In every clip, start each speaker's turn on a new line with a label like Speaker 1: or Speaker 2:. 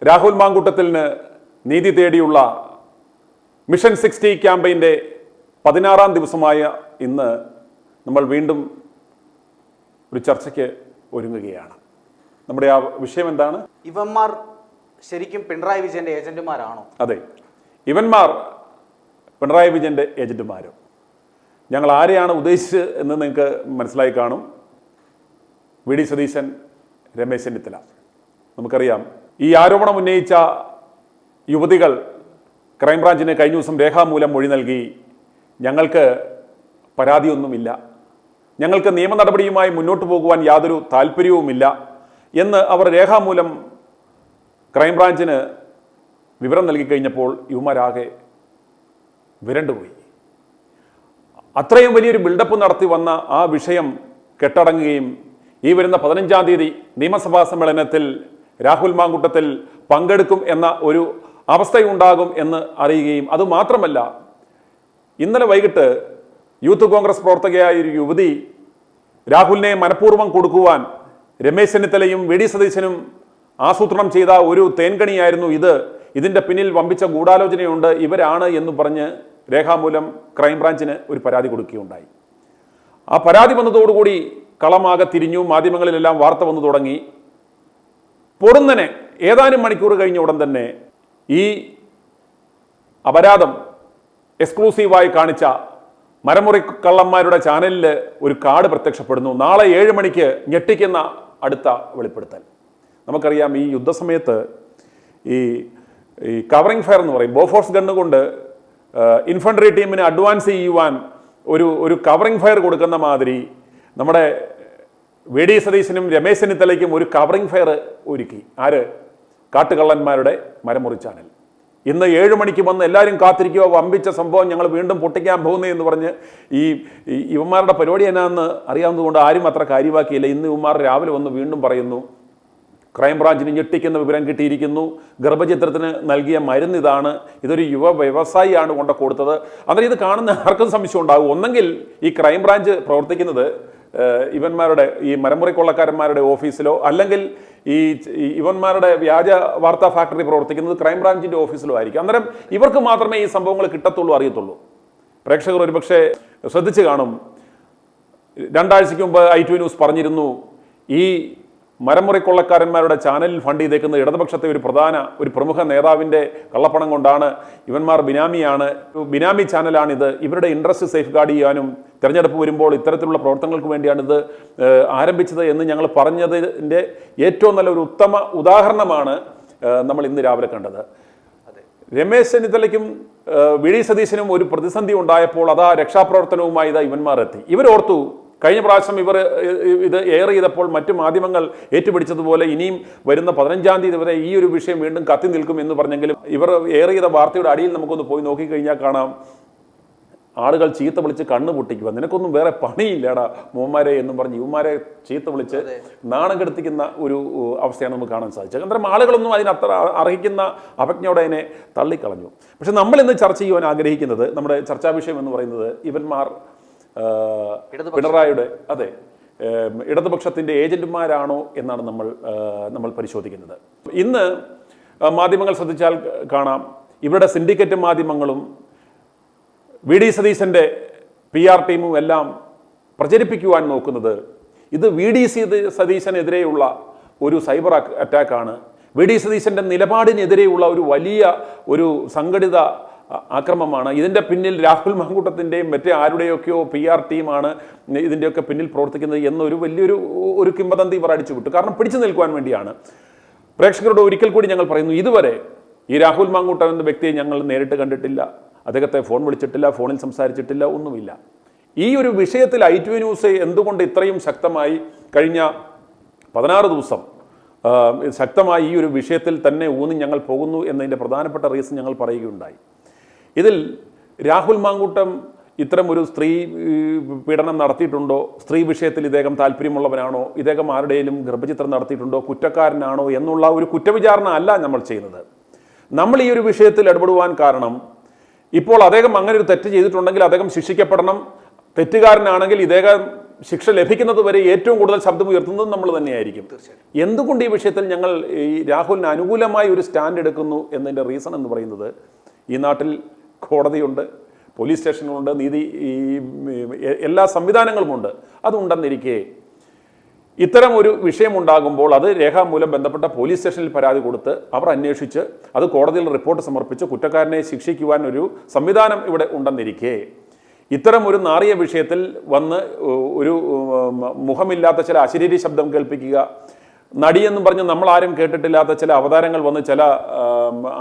Speaker 1: രാഹുൽ മാങ്കൂട്ടത്തിന് നീതി തേടിയുള്ള മിഷൻ 60 ക്യാമ്പയിൻ്റെ 16-ാം ദിവസമായ ഇന്ന് നമ്മൾ വീണ്ടും ഒരു ചർച്ചയ്ക്ക് ഒരുങ്ങുകയാണ്. നമ്മുടെ ആ വിഷയം എന്താണ്?
Speaker 2: ഇവന്മാർ ശരിക്കും പിണറായി വിജയന്റെ ഏജന്റുമാരാണോ?
Speaker 1: അതെ, ഇവന്മാർ പിണറായി വിജയന്റെ ഏജന്റുമാരോ? ഞങ്ങൾ ആരെയാണ് ഉദ്ദേശിച്ചത് എന്ന് നിങ്ങൾക്ക് മനസ്സിലായി കാണും. V D Satheesan, Ramesh Chennithala. നമുക്കറിയാം, ഈ ആരോപണം ഉന്നയിച്ച യുവതികൾ ക്രൈംബ്രാഞ്ചിന് കഴിഞ്ഞ ദിവസം രേഖാമൂലം മൊഴി നൽകി. ഞങ്ങൾക്ക് പരാതിയൊന്നുമില്ല, ഞങ്ങൾക്ക് നിയമ നടപടിയുമായി മുന്നോട്ട് പോകുവാൻ യാതൊരു താല്പര്യവുമില്ല എന്ന് അവർ രേഖാമൂലം ക്രൈംബ്രാഞ്ചിന് വിവരം നൽകി കഴിഞ്ഞപ്പോൾ യുവമാരാകെ വിരണ്ടുപോയി. അത്രയും വലിയൊരു ബിൽഡപ്പ് നടത്തി വന്ന ആ വിഷയം കെട്ടടങ്ങുകയും ഈ വരുന്ന 15-ാം തീയതി നിയമസഭാ സമ്മേളനത്തിൽ രാഹുൽ മാങ്കൂട്ടത്തിൽ പങ്കെടുക്കും എന്ന ഒരു അവസ്ഥയുണ്ടാകും എന്ന് അറിയുകയും, അതുമാത്രമല്ല ഇന്നലെ വൈകിട്ട് യൂത്ത് കോൺഗ്രസ് പ്രവർത്തകയായ ഒരു യുവതി രാഹുലിനെ മനഃപൂർവ്വം കൊടുക്കുവാൻ രമേശ് ചെന്നിത്തലയും വി ഡി സതീശനും ആസൂത്രണം ചെയ്ത ഒരു തേൻകണിയായിരുന്നു ഇത്, ഇതിൻ്റെ പിന്നിൽ വമ്പിച്ച ഗൂഢാലോചനയുണ്ട്, ഇവരാണ് എന്ന് പറഞ്ഞ് രേഖാമൂലം ക്രൈംബ്രാഞ്ചിന് ഒരു പരാതി കൊടുക്കുകയുണ്ടായി. ആ പരാതി വന്നതോടുകൂടി കളമാകെ തിരിഞ്ഞു, മാധ്യമങ്ങളിലെല്ലാം വാർത്ത വന്നു തുടങ്ങി. പൊടുന്നനെ ഏതാനും മണിക്കൂർ കഴിഞ്ഞ ഉടൻ തന്നെ ഈ അപരാധം എക്സ്ക്ലൂസീവായി കാണിച്ച മരമുറി കള്ളന്മാരുടെ ചാനലിൽ ഒരു കാർഡ് പ്രത്യക്ഷപ്പെടുന്നു. നാളെ 7 മണിക്ക് ഞെട്ടിക്കുന്ന അടുത്ത വെളിപ്പെടുത്തൽ. നമുക്കറിയാം, ഈ യുദ്ധസമയത്ത് ഈ കവറിംഗ് ഫയർ എന്ന് പറയും, ബോഫോഴ്സ് ഗണ്ണ് കൊണ്ട് ഇൻഫൻട്രി ടീമിന് അഡ്വാൻസ് ചെയ്യുവാൻ ഒരു കവറിംഗ് ഫയർ കൊടുക്കുന്ന മാതിരി നമ്മുടെ വി ഡി സതീശനും രമേശ് ചെന്നിത്തലയ്ക്കും ഒരു കവറിംഗ് ഫയർ ഒരുക്കി. ആര്? കാട്ടുകള്ളന്മാരുടെ മരമുറി ചാനൽ. ഇന്ന് 7 മണിക്ക് വന്ന് എല്ലാവരും കാത്തിരിക്കുക, വമ്പിച്ച സംഭവം ഞങ്ങൾ വീണ്ടും പൊട്ടിക്കാൻ പോകുന്നേ എന്ന് പറഞ്ഞ് ഈ ഇവന്മാരുടെ പരിപാടി എന്നാന്ന് അറിയാവുന്നതുകൊണ്ട് ആരും അത്ര കാര്യമാക്കിയില്ല. ഇന്ന് ഇവന്മാർ രാവിലെ വന്ന് വീണ്ടും പറയുന്നു, ക്രൈംബ്രാഞ്ചിന് ഞെട്ടിക്കുന്ന വിവരം കിട്ടിയിരിക്കുന്നു, ഗർഭചിത്രത്തിന് നൽകിയ മരുന്ന് ഇതാണ്, ഇതൊരു യുവ വ്യവസായിയാണ് കൊണ്ട് കൊടുത്തത്. അന്നേരം ഇത് കാണുന്ന ആർക്കും സംശയം ഉണ്ടാകും, ഒന്നെങ്കിൽ ഈ ക്രൈംബ്രാഞ്ച് പ്രവർത്തിക്കുന്നത് ഇവന്മാരുടെ ഈ മരമുറി കൊള്ളക്കാരന്മാരുടെ ഓഫീസിലോ, അല്ലെങ്കിൽ ഈ ഇവന്മാരുടെ വ്യാജ വാർത്താ ഫാക്ടറി പ്രവർത്തിക്കുന്നത് ക്രൈംബ്രാഞ്ചിൻ്റെ ഓഫീസിലോ ആയിരിക്കും. അന്നേരം ഇവർക്ക് മാത്രമേ ഈ സംഭവങ്ങൾ കിട്ടത്തുള്ളൂ, അറിയത്തുള്ളൂ. പ്രേക്ഷകർ ഒരുപക്ഷെ ശ്രദ്ധിച്ചു കാണും, 2 ആഴ്ചയ്ക്ക് മുമ്പ് i2 ന്യൂസ് പറഞ്ഞിരുന്നു, ഈ മരമുറി കൊള്ളക്കാരന്മാരുടെ ചാനലിൽ ഫണ്ട് ചെയ്തേക്കുന്ന ഇടതുപക്ഷത്തെ ഒരു പ്രമുഖ നേതാവിൻ്റെ കള്ളപ്പണം കൊണ്ടാണ്. ഇവന്മാർ ബിനാമി ചാനലാണിത്, ഇവരുടെ ഇൻട്രസ്റ്റ് സേഫ് ഗാർഡ് ചെയ്യാനും തെരഞ്ഞെടുപ്പ് വരുമ്പോൾ ഇത്തരത്തിലുള്ള പ്രവർത്തനങ്ങൾക്ക് വേണ്ടിയാണിത് ആരംഭിച്ചത് എന്ന് ഞങ്ങൾ പറഞ്ഞതിൻ്റെ ഏറ്റവും നല്ലൊരു ഉത്തമ ഉദാഹരണമാണ് നമ്മൾ ഇന്ന് രാവിലെ കണ്ടത്. രമേശ് ചെന്നിത്തലയ്ക്കും വി ഡി സതീശനും ഒരു പ്രതിസന്ധി ഉണ്ടായപ്പോൾ അതാ രക്ഷാപ്രവർത്തനവുമായി ഇതാ ഇവന്മാർ എത്തി. ഇവരോർത്തു, കഴിഞ്ഞ പ്രാവശ്യം ഇവർ ഇത് എയർ ചെയ്തപ്പോൾ മറ്റു മാധ്യമങ്ങൾ ഏറ്റുപിടിച്ചതുപോലെ ഇനിയും വരുന്ന 15-ാം തീയതി വരെ ഈ ഒരു വിഷയം വീണ്ടും കത്തി നിൽക്കും എന്ന് പറഞ്ഞെങ്കിലും ഇവർ എയർ ചെയ്ത വാർത്തയുടെ അടിയിൽ നമുക്കൊന്ന് പോയി നോക്കിക്കഴിഞ്ഞാൽ കാണാം, ആളുകൾ ചീത്ത വിളിച്ച് കണ്ണ് പൊട്ടിക്കുക, നിനക്കൊന്നും വേറെ പണിയില്ലടാ മോന്മാരെ എന്നും പറഞ്ഞ് യുവമാരെ ചീത്ത വിളിച്ച് നാണം കെടുത്തിക്കുന്ന ഒരു അവസ്ഥയാണ് നമുക്ക് കാണാൻ സാധിച്ചത്. അന്നേരം ആളുകളൊന്നും അതിനത്ര അർഹിക്കുന്ന അപജ്ഞയോടെ അതിനെ തള്ളിക്കളഞ്ഞു. പക്ഷെ നമ്മൾ ഇന്ന് ചർച്ച ചെയ്യുവാൻ ആഗ്രഹിക്കുന്നത്, നമ്മുടെ ചർച്ചാ വിഷയം എന്ന് പറയുന്നത് ഇവന്മാർ പിണറായിയുടെ ഇടതുപക്ഷത്തിൻ്റെ ഏജന്റുമാരാണോ എന്നാണ് നമ്മൾ പരിശോധിക്കുന്നത്. ഇന്ന് മാധ്യമങ്ങൾ ശ്രദ്ധിച്ചാൽ കാണാം, ഇവരുടെ സിൻഡിക്കേറ്റ് മാധ്യമങ്ങളും വി ഡി സതീശൻ്റെ PR ടീമും എല്ലാം പ്രചരിപ്പിക്കുവാൻ നോക്കുന്നത് ഇത് വി ഡി സതീശനെതിരെയുള്ള ഒരു സൈബർ അറ്റാക്കാണ്, വി ഡി സതീശൻ്റെ നിലപാടിനെതിരെയുള്ള ഒരു വലിയ സംഘടിത ആക്രമണമാണ്, ഇതിൻ്റെ പിന്നിൽ രാഹുൽ മാങ്കൂട്ടത്തിൻ്റെയും മറ്റേ ആരുടെയൊക്കെയോ PR ടീമാണ് ഇതിൻ്റെയൊക്കെ പിന്നിൽ പ്രവർത്തിക്കുന്നത് എന്നൊരു വലിയൊരു കിംവദന്തി ഇവർ അടിച്ചു വിട്ടു. കാരണം പിടിച്ചു നിൽക്കുവാൻ വേണ്ടിയാണ്. പ്രേക്ഷകരോട് ഒരിക്കൽ കൂടി ഞങ്ങൾ പറയുന്നു, ഇതുവരെ ഈ രാഹുൽ മാങ്കൂട്ടൻ എന്ന വ്യക്തിയെ ഞങ്ങൾ നേരിട്ട് കണ്ടിട്ടില്ല, അദ്ദേഹത്തെ ഫോൺ വിളിച്ചിട്ടില്ല, ഫോണിൽ സംസാരിച്ചിട്ടില്ല, ഒന്നുമില്ല. ഈ ഒരു വിഷയത്തിൽ i2 ന്യൂസ് എന്തുകൊണ്ട് ഇത്രയും ശക്തമായി കഴിഞ്ഞ 16 ദിവസം ശക്തമായി ഈ ഒരു വിഷയത്തിൽ തന്നെ ഊന്നി ഞങ്ങൾ പോകുന്നു എന്നതിൻ്റെ പ്രധാനപ്പെട്ട റീസൺ ഞങ്ങൾ പറയുകയുണ്ടായി. ഇതിൽ രാഹുൽ മാങ്കൂട്ടം ഇത്തരം ഒരു സ്ത്രീ പീഡനം നടത്തിയിട്ടുണ്ടോ, സ്ത്രീ വിഷയത്തിൽ ഇദ്ദേഹം താല്പര്യമുള്ളവനാണോ, ഇദ്ദേഹം ആരുടെയും ഗർഭചിത്രം നടത്തിയിട്ടുണ്ടോ, കുറ്റക്കാരനാണോ എന്നുള്ള ഒരു കുറ്റവിചാരണ അല്ല നമ്മൾ ചെയ്യുന്നത്. നമ്മൾ ഈ ഒരു വിഷയത്തിൽ ഇടപെടുവാൻ കാരണം, ഇപ്പോൾ അദ്ദേഹം അങ്ങനെ ഒരു തെറ്റ് ചെയ്തിട്ടുണ്ടെങ്കിൽ അദ്ദേഹം ശിക്ഷിക്കപ്പെടണം, തെറ്റുകാരനാണെങ്കിൽ ഇദ്ദേഹം ശിക്ഷ ലഭിക്കുന്നത് വരെ ഏറ്റവും കൂടുതൽ ശബ്ദം ഉയർത്തുന്നത് നമ്മൾ തന്നെയായിരിക്കും. എന്തുകൊണ്ട് ഈ വിഷയത്തിൽ ഞങ്ങൾ ഈ രാഹുലിന് അനുകൂലമായി ഒരു സ്റ്റാൻഡ് എടുക്കുന്നു എന്നതിൻ്റെ റീസൺ എന്ന് പറയുന്നത്, ഈ നാട്ടിൽ കോടതിയുണ്ട്, പോലീസ് സ്റ്റേഷനുകളുണ്ട്, നീതി എല്ലാ സംവിധാനങ്ങളുമുണ്ട്. അതുണ്ടെന്നിരിക്കെ ഇത്തരം ഒരു വിഷയമുണ്ടാകുമ്പോൾ അത് രേഖാമൂലം ബന്ധപ്പെട്ട പോലീസ് സ്റ്റേഷനിൽ പരാതി കൊടുത്ത് അവർ അന്വേഷിച്ച് അത് കോടതിയിൽ റിപ്പോർട്ട് സമർപ്പിച്ച് കുറ്റക്കാരനെ ശിക്ഷിക്കുവാൻ ഒരു സംവിധാനം ഇവിടെ ഉണ്ടെന്നിരിക്കെ ഇത്തരം ഒരു നാറിയ വിഷയത്തിൽ വന്ന് ഒരു മുഖമില്ലാത്ത ചില അശരീരി ശബ്ദം കേൾപ്പിക്കുക, നടിയെന്നും പറഞ്ഞ് നമ്മൾ ആരും കേട്ടിട്ടില്ലാത്ത ചില അവതാരങ്ങൾ വന്ന് ചില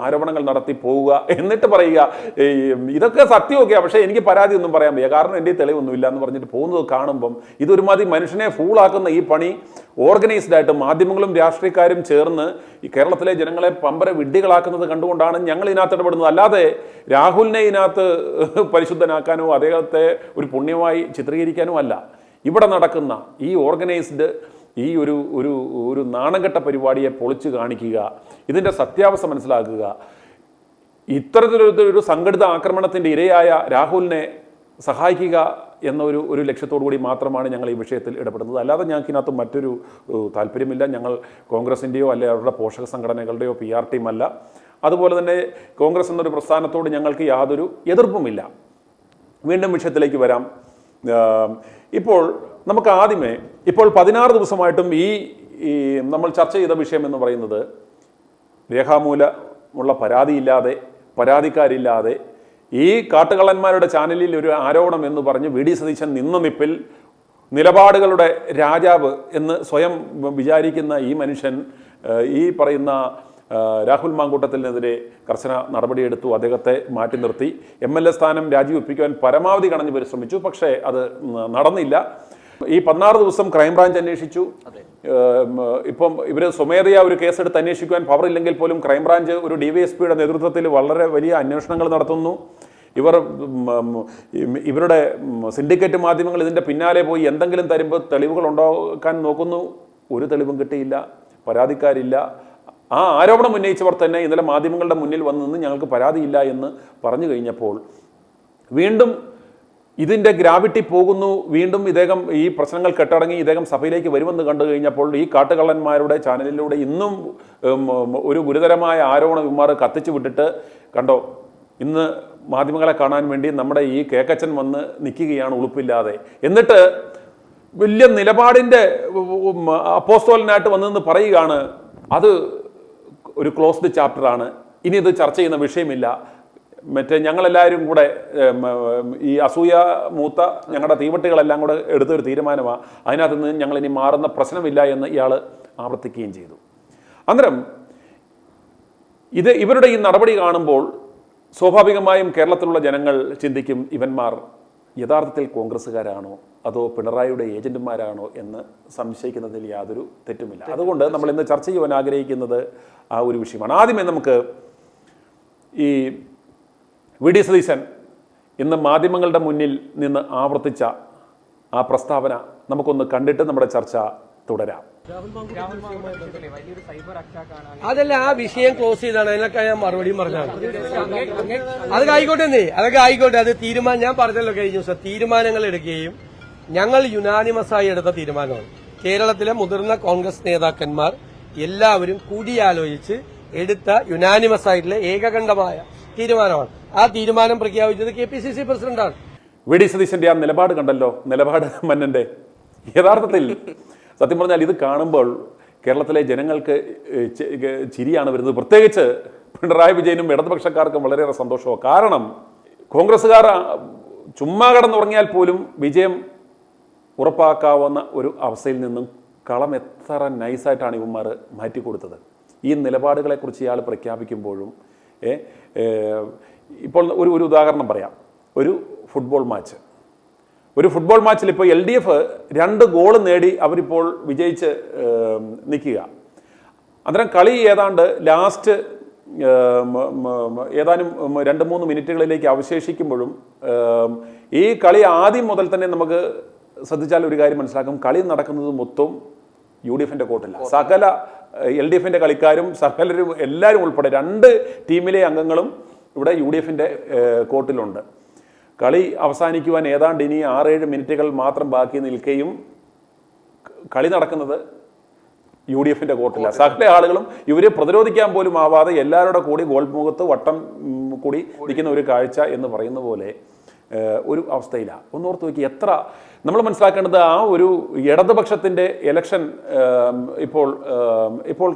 Speaker 1: ആരോപണങ്ങൾ നടത്തി പോവുക, എന്നിട്ട് പറയുക ഇതൊക്കെ സത്യമൊക്കെയാണ്, പക്ഷേ എനിക്ക് പരാതി ഒന്നും പറയാൻ വയ്യ, കാരണം എൻ്റെ തെളിവൊന്നുമില്ല എന്ന് പറഞ്ഞിട്ട് പോകുന്നത് കാണുമ്പം ഇതൊരുമാതിരി മനുഷ്യനെ ഫൂളാക്കുന്ന ഈ പണി ഓർഗനൈസ്ഡ് ആയിട്ട് മാധ്യമങ്ങളും രാഷ്ട്രീയക്കാരും ചേർന്ന് ഈ കേരളത്തിലെ ജനങ്ങളെ പമ്പര വിഡ്ഢികളാക്കുന്നത് കണ്ടുകൊണ്ടാണ് ഞങ്ങൾ ഇതിനകത്ത് ഇടപെടുന്നത്. അല്ലാതെ രാഹുലിനെ ഇതിനകത്ത് പരിശുദ്ധനാക്കാനോ അദ്ദേഹത്തെ ഒരു പുണ്യമായി ചിത്രീകരിക്കാനോ അല്ല. ഇവിടെ നടക്കുന്ന ഈ ഓർഗനൈസ്ഡ് ഈ ഒരു നാണംകെട്ട പരിപാടിയെ പൊളിച്ചു കാണിക്കുക, ഇതിൻ്റെ സത്യാവസ്ഥ മനസ്സിലാക്കുക, ഇത്തരത്തിലൊരു സംഘടിത ആക്രമണത്തിൻ്റെ ഇരയായ രാഹുലിനെ സഹായിക്കുക എന്ന ഒരു ലക്ഷ്യത്തോടു കൂടി മാത്രമാണ് ഞങ്ങൾ ഈ വിഷയത്തിൽ ഇടപെടുന്നത്. അല്ലാതെ ഞങ്ങൾക്ക് ഇതിനകത്ത് മറ്റൊരു താല്പര്യമില്ല. ഞങ്ങൾ കോൺഗ്രസിൻ്റെയോ അല്ലെ അവരുടെ പോഷക സംഘടനകളുടെയോ PR ടീമല്ല. അതുപോലെ തന്നെ കോൺഗ്രസ് എന്നൊരു പ്രസ്ഥാനത്തോട് ഞങ്ങൾക്ക് യാതൊരു എതിർപ്പുമില്ല. വീണ്ടും വിഷയത്തിലേക്ക് വരാം. ഇപ്പോൾ നമുക്ക് ആദ്യമേ ഇപ്പോൾ 16 ദിവസമായിട്ടും ഈ നമ്മൾ ചർച്ച ചെയ്ത വിഷയം എന്ന് പറയുന്നത് രേഖാമൂലമുള്ള പരാതിയില്ലാതെ, പരാതിക്കാരില്ലാതെ ഈ കാട്ടുകള്ളന്മാരുടെ ചാനലിൽ ഒരു ആരോപണം എന്ന് പറഞ്ഞ് VD സതീശൻ നിന്ന നിപ്പിൽ നിലപാടുകളുടെ രാജാവ് എന്ന് സ്വയം വിചാരിക്കുന്ന ഈ മനുഷ്യൻ ഈ പറയുന്ന രാഹുൽ മാങ്കൂട്ടത്തിനെതിരെ കർശന നടപടിയെടുത്തു. അദ്ദേഹത്തെ മാറ്റി നിർത്തി. MLA സ്ഥാനം രാജിവെപ്പിക്കുവാൻ പരമാവധി കടഞ്ഞു പരിശ്രമിച്ചു. പക്ഷേ അത് നടന്നില്ല. ഈ 16 ദിവസം ക്രൈംബ്രാഞ്ച് അന്വേഷിച്ചു. ഇപ്പം ഇവർ സ്വമേധയാ ഒരു കേസെടുത്ത് അന്വേഷിക്കുവാൻ പവർ ഇല്ലെങ്കിൽ പോലും ക്രൈംബ്രാഞ്ച് ഒരു DYSPയുടെ നേതൃത്വത്തിൽ വളരെ വലിയ അന്വേഷണങ്ങൾ നടത്തുന്നു. ഇവരുടെ സിൻഡിക്കേറ്റ് മാധ്യമങ്ങൾ ഇതിൻ്റെ പിന്നാലെ പോയി എന്തെങ്കിലും തരുമ്പോൾ തെളിവുകൾ ഉണ്ടാക്കാൻ നോക്കുന്നു. ഒരു തെളിവും കിട്ടിയില്ല, പരാതിക്കാരില്ല. ആ ആരോപണം ഉന്നയിച്ചവർ തന്നെ ഇന്നലെ മാധ്യമങ്ങളുടെ മുന്നിൽ വന്നു നിന്ന് ഞങ്ങൾക്ക് പരാതിയില്ല എന്ന് പറഞ്ഞു കഴിഞ്ഞപ്പോൾ വീണ്ടും ഇതിൻ്റെ ഗ്രാവിറ്റി പോകുന്നു. വീണ്ടും ഇദ്ദേഹം ഈ പ്രശ്നങ്ങൾ കെട്ടടങ്ങി ഇദ്ദേഹം സഭയിലേക്ക് വരുമെന്ന് കണ്ടു കഴിഞ്ഞപ്പോൾ ഈ കാട്ടുകള്ളന്മാരുടെ ചാനലിലൂടെ ഇന്നും ഒരു ഗുരുതരമായ ആരോപണം ഇവന്മാർ കത്തിച്ചു വിട്ടിട്ട് കണ്ടോ, ഇന്ന് മാധ്യമങ്ങളെ കാണാൻ വേണ്ടി നമ്മുടെ ഈ കേക്കച്ചൻ വന്ന് നിൽക്കുകയാണ് ഉളുപ്പില്ലാതെ. എന്നിട്ട് വലിയ നിലപാടിൻ്റെ അപ്പോസ്തോലനായിട്ട് വന്നെന്ന് പറയുകയാണ് അത് ഒരു ക്ലോസ്ഡ് ചാപ്റ്ററാണ്, ഇനി ഇത് ചർച്ച ചെയ്യുന്ന വിഷയമില്ല. മറ്റേ ഞങ്ങളെല്ലാവരും കൂടെ ഈ അസൂയ മൂത്ത ഞങ്ങളുടെ തീവട്ടികളെല്ലാം കൂടെ എടുത്തൊരു തീരുമാനമാണ്, അതിനകത്ത് നിന്ന് ഞങ്ങളിനി മാറുന്ന പ്രശ്നമില്ല എന്ന് ഇയാൾ ആവർത്തിക്കുകയും ചെയ്തു. അന്നേരം ഇവരുടെ ഈ നടപടി കാണുമ്പോൾ സ്വാഭാവികമായും കേരളത്തിലുള്ള ജനങ്ങൾ ചിന്തിക്കും, ഇവന്മാർ യഥാർത്ഥത്തിൽ കോൺഗ്രസ്സുകാരാണോ അതോ പിണറായിയുടെ ഏജന്റുമാരാണോ എന്ന് സംശയിക്കുന്നതിൽ യാതൊരു തെറ്റുമില്ല. അതുകൊണ്ട് നമ്മൾ ഇന്ന് ചർച്ച ചെയ്യുവാൻ ആഗ്രഹിക്കുന്നത് ആ ഒരു വിഷയമാണ്. ആദ്യമേ നമുക്ക് ഈ VD സതീശൻ ഇന്ന് മാധ്യമങ്ങളുടെ മുന്നിൽ നിന്ന് ആവർത്തിച്ച ആ പ്രസ്താവന നമുക്കൊന്ന് കണ്ടിട്ട് നമ്മുടെ ചർച്ച തുടരാം.
Speaker 3: അതല്ല, ആ വിഷയം ക്ലോസ് ചെയ്താണ്. അതിനൊക്കെ ഞാൻ മറുപടിയും പറഞ്ഞാണ്. അതൊക്കെ ആയിക്കോട്ടെ, അതൊക്കെ ആയിക്കോട്ടെ. അത് ഞാൻ പറഞ്ഞല്ലോ കഴിഞ്ഞ ദിവസം തീരുമാനങ്ങൾ എടുക്കുകയും ഞങ്ങൾ യുനാനിമസായി എടുത്ത തീരുമാനമാണ്. കേരളത്തിലെ മുതിർന്ന കോൺഗ്രസ് നേതാക്കന്മാർ എല്ലാവരും കൂടിയാലോചിച്ച് എടുത്ത യുനാനിമസായിട്ടുള്ള ഏകകണ്ഠമായ തീരുമാനമാണ്. ആ തീരുമാനം പ്രഖ്യാപിച്ചത് KPCC പ്രസിഡന്റാണ്.
Speaker 1: VD സതീശന്റെ ആ നിലപാട് കണ്ടല്ലോ, നിലപാട് മന്നന്റെ. യഥാർത്ഥത്തിൽ സത്യം പറഞ്ഞാൽ ഇത് കാണുമ്പോൾ കേരളത്തിലെ ജനങ്ങൾക്ക് ചിരിയാണ് വരുന്നത്. പ്രത്യേകിച്ച് പിണറായി വിജയനും ഇടതുപക്ഷക്കാർക്കും വളരെയേറെ സന്തോഷമാണ്. കാരണം കോൺഗ്രസ്സുകാർ ചുമ്മാ കടന്നുറങ്ങിയാൽ പോലും വിജയം ഉറപ്പാക്കാവുന്ന ഒരു അവസ്ഥയിൽ നിന്നും കളം എത്ര നൈസായിട്ടാണ് ഇവന്മാർ മാറ്റിക്കൊടുത്തത്. ഈ നിലപാടുകളെക്കുറിച്ച് ഇയാൾ പ്രഖ്യാപിക്കുമ്പോഴും ഇപ്പോൾ ഒരു ഉദാഹരണം പറയാം. ഒരു ഫുട്ബോൾ മാച്ചിൽ ഇപ്പോൾ LDF 2 ഗോൾ നേടി അവരിപ്പോൾ വിജയിച്ച് നിൽക്കുക. അന്നേരം കളി ഏതാണ്ട് ലാസ്റ്റ് ഏതാനും 2-3 മിനിറ്റുകളിലേക്ക് അവശേഷിക്കുമ്പോഴും ഈ കളി ആദ്യം മുതൽ തന്നെ നമുക്ക് ശ്രദ്ധിച്ചാൽ ഒരു കാര്യം മനസ്സിലാക്കും, കളി നടക്കുന്നത് മൊത്തം UDFന്റെ കോർട്ടില്ല. സകല LDFന്റെ കളിക്കാരും സകലരും എല്ലാവരും ഉൾപ്പെടെ 2 ടീമിലെ അംഗങ്ങളും ഇവിടെ UDFന്റെ കോർട്ടിലുണ്ട്. കളി അവസാനിക്കുവാൻ ഏതാണ്ട് ഇനി 6-7 മിനിറ്റുകൾ മാത്രം ബാക്കി നിൽക്കുകയും കളി നടക്കുന്നത് UDFിൻ്റെ കോർട്ടില്ല. സകല ആളുകളും ഇവരെ പ്രതിരോധിക്കാൻ പോലും ആവാതെ എല്ലാവരുടെ കൂടി ഗോൾ മുഖത്ത് വട്ടം കൂടി നിൽക്കുന്ന ഒരു കാഴ്ച എന്ന് പറയുന്ന പോലെ ഒരു അവസ്ഥയിലാണ്. ഒന്നോർത്ത് നോക്കി, എത്ര നമ്മൾ മനസ്സിലാക്കേണ്ടത് ആ ഒരു ഇടതുപക്ഷത്തിൻ്റെ ഇലക്ഷൻ ഇപ്പോൾ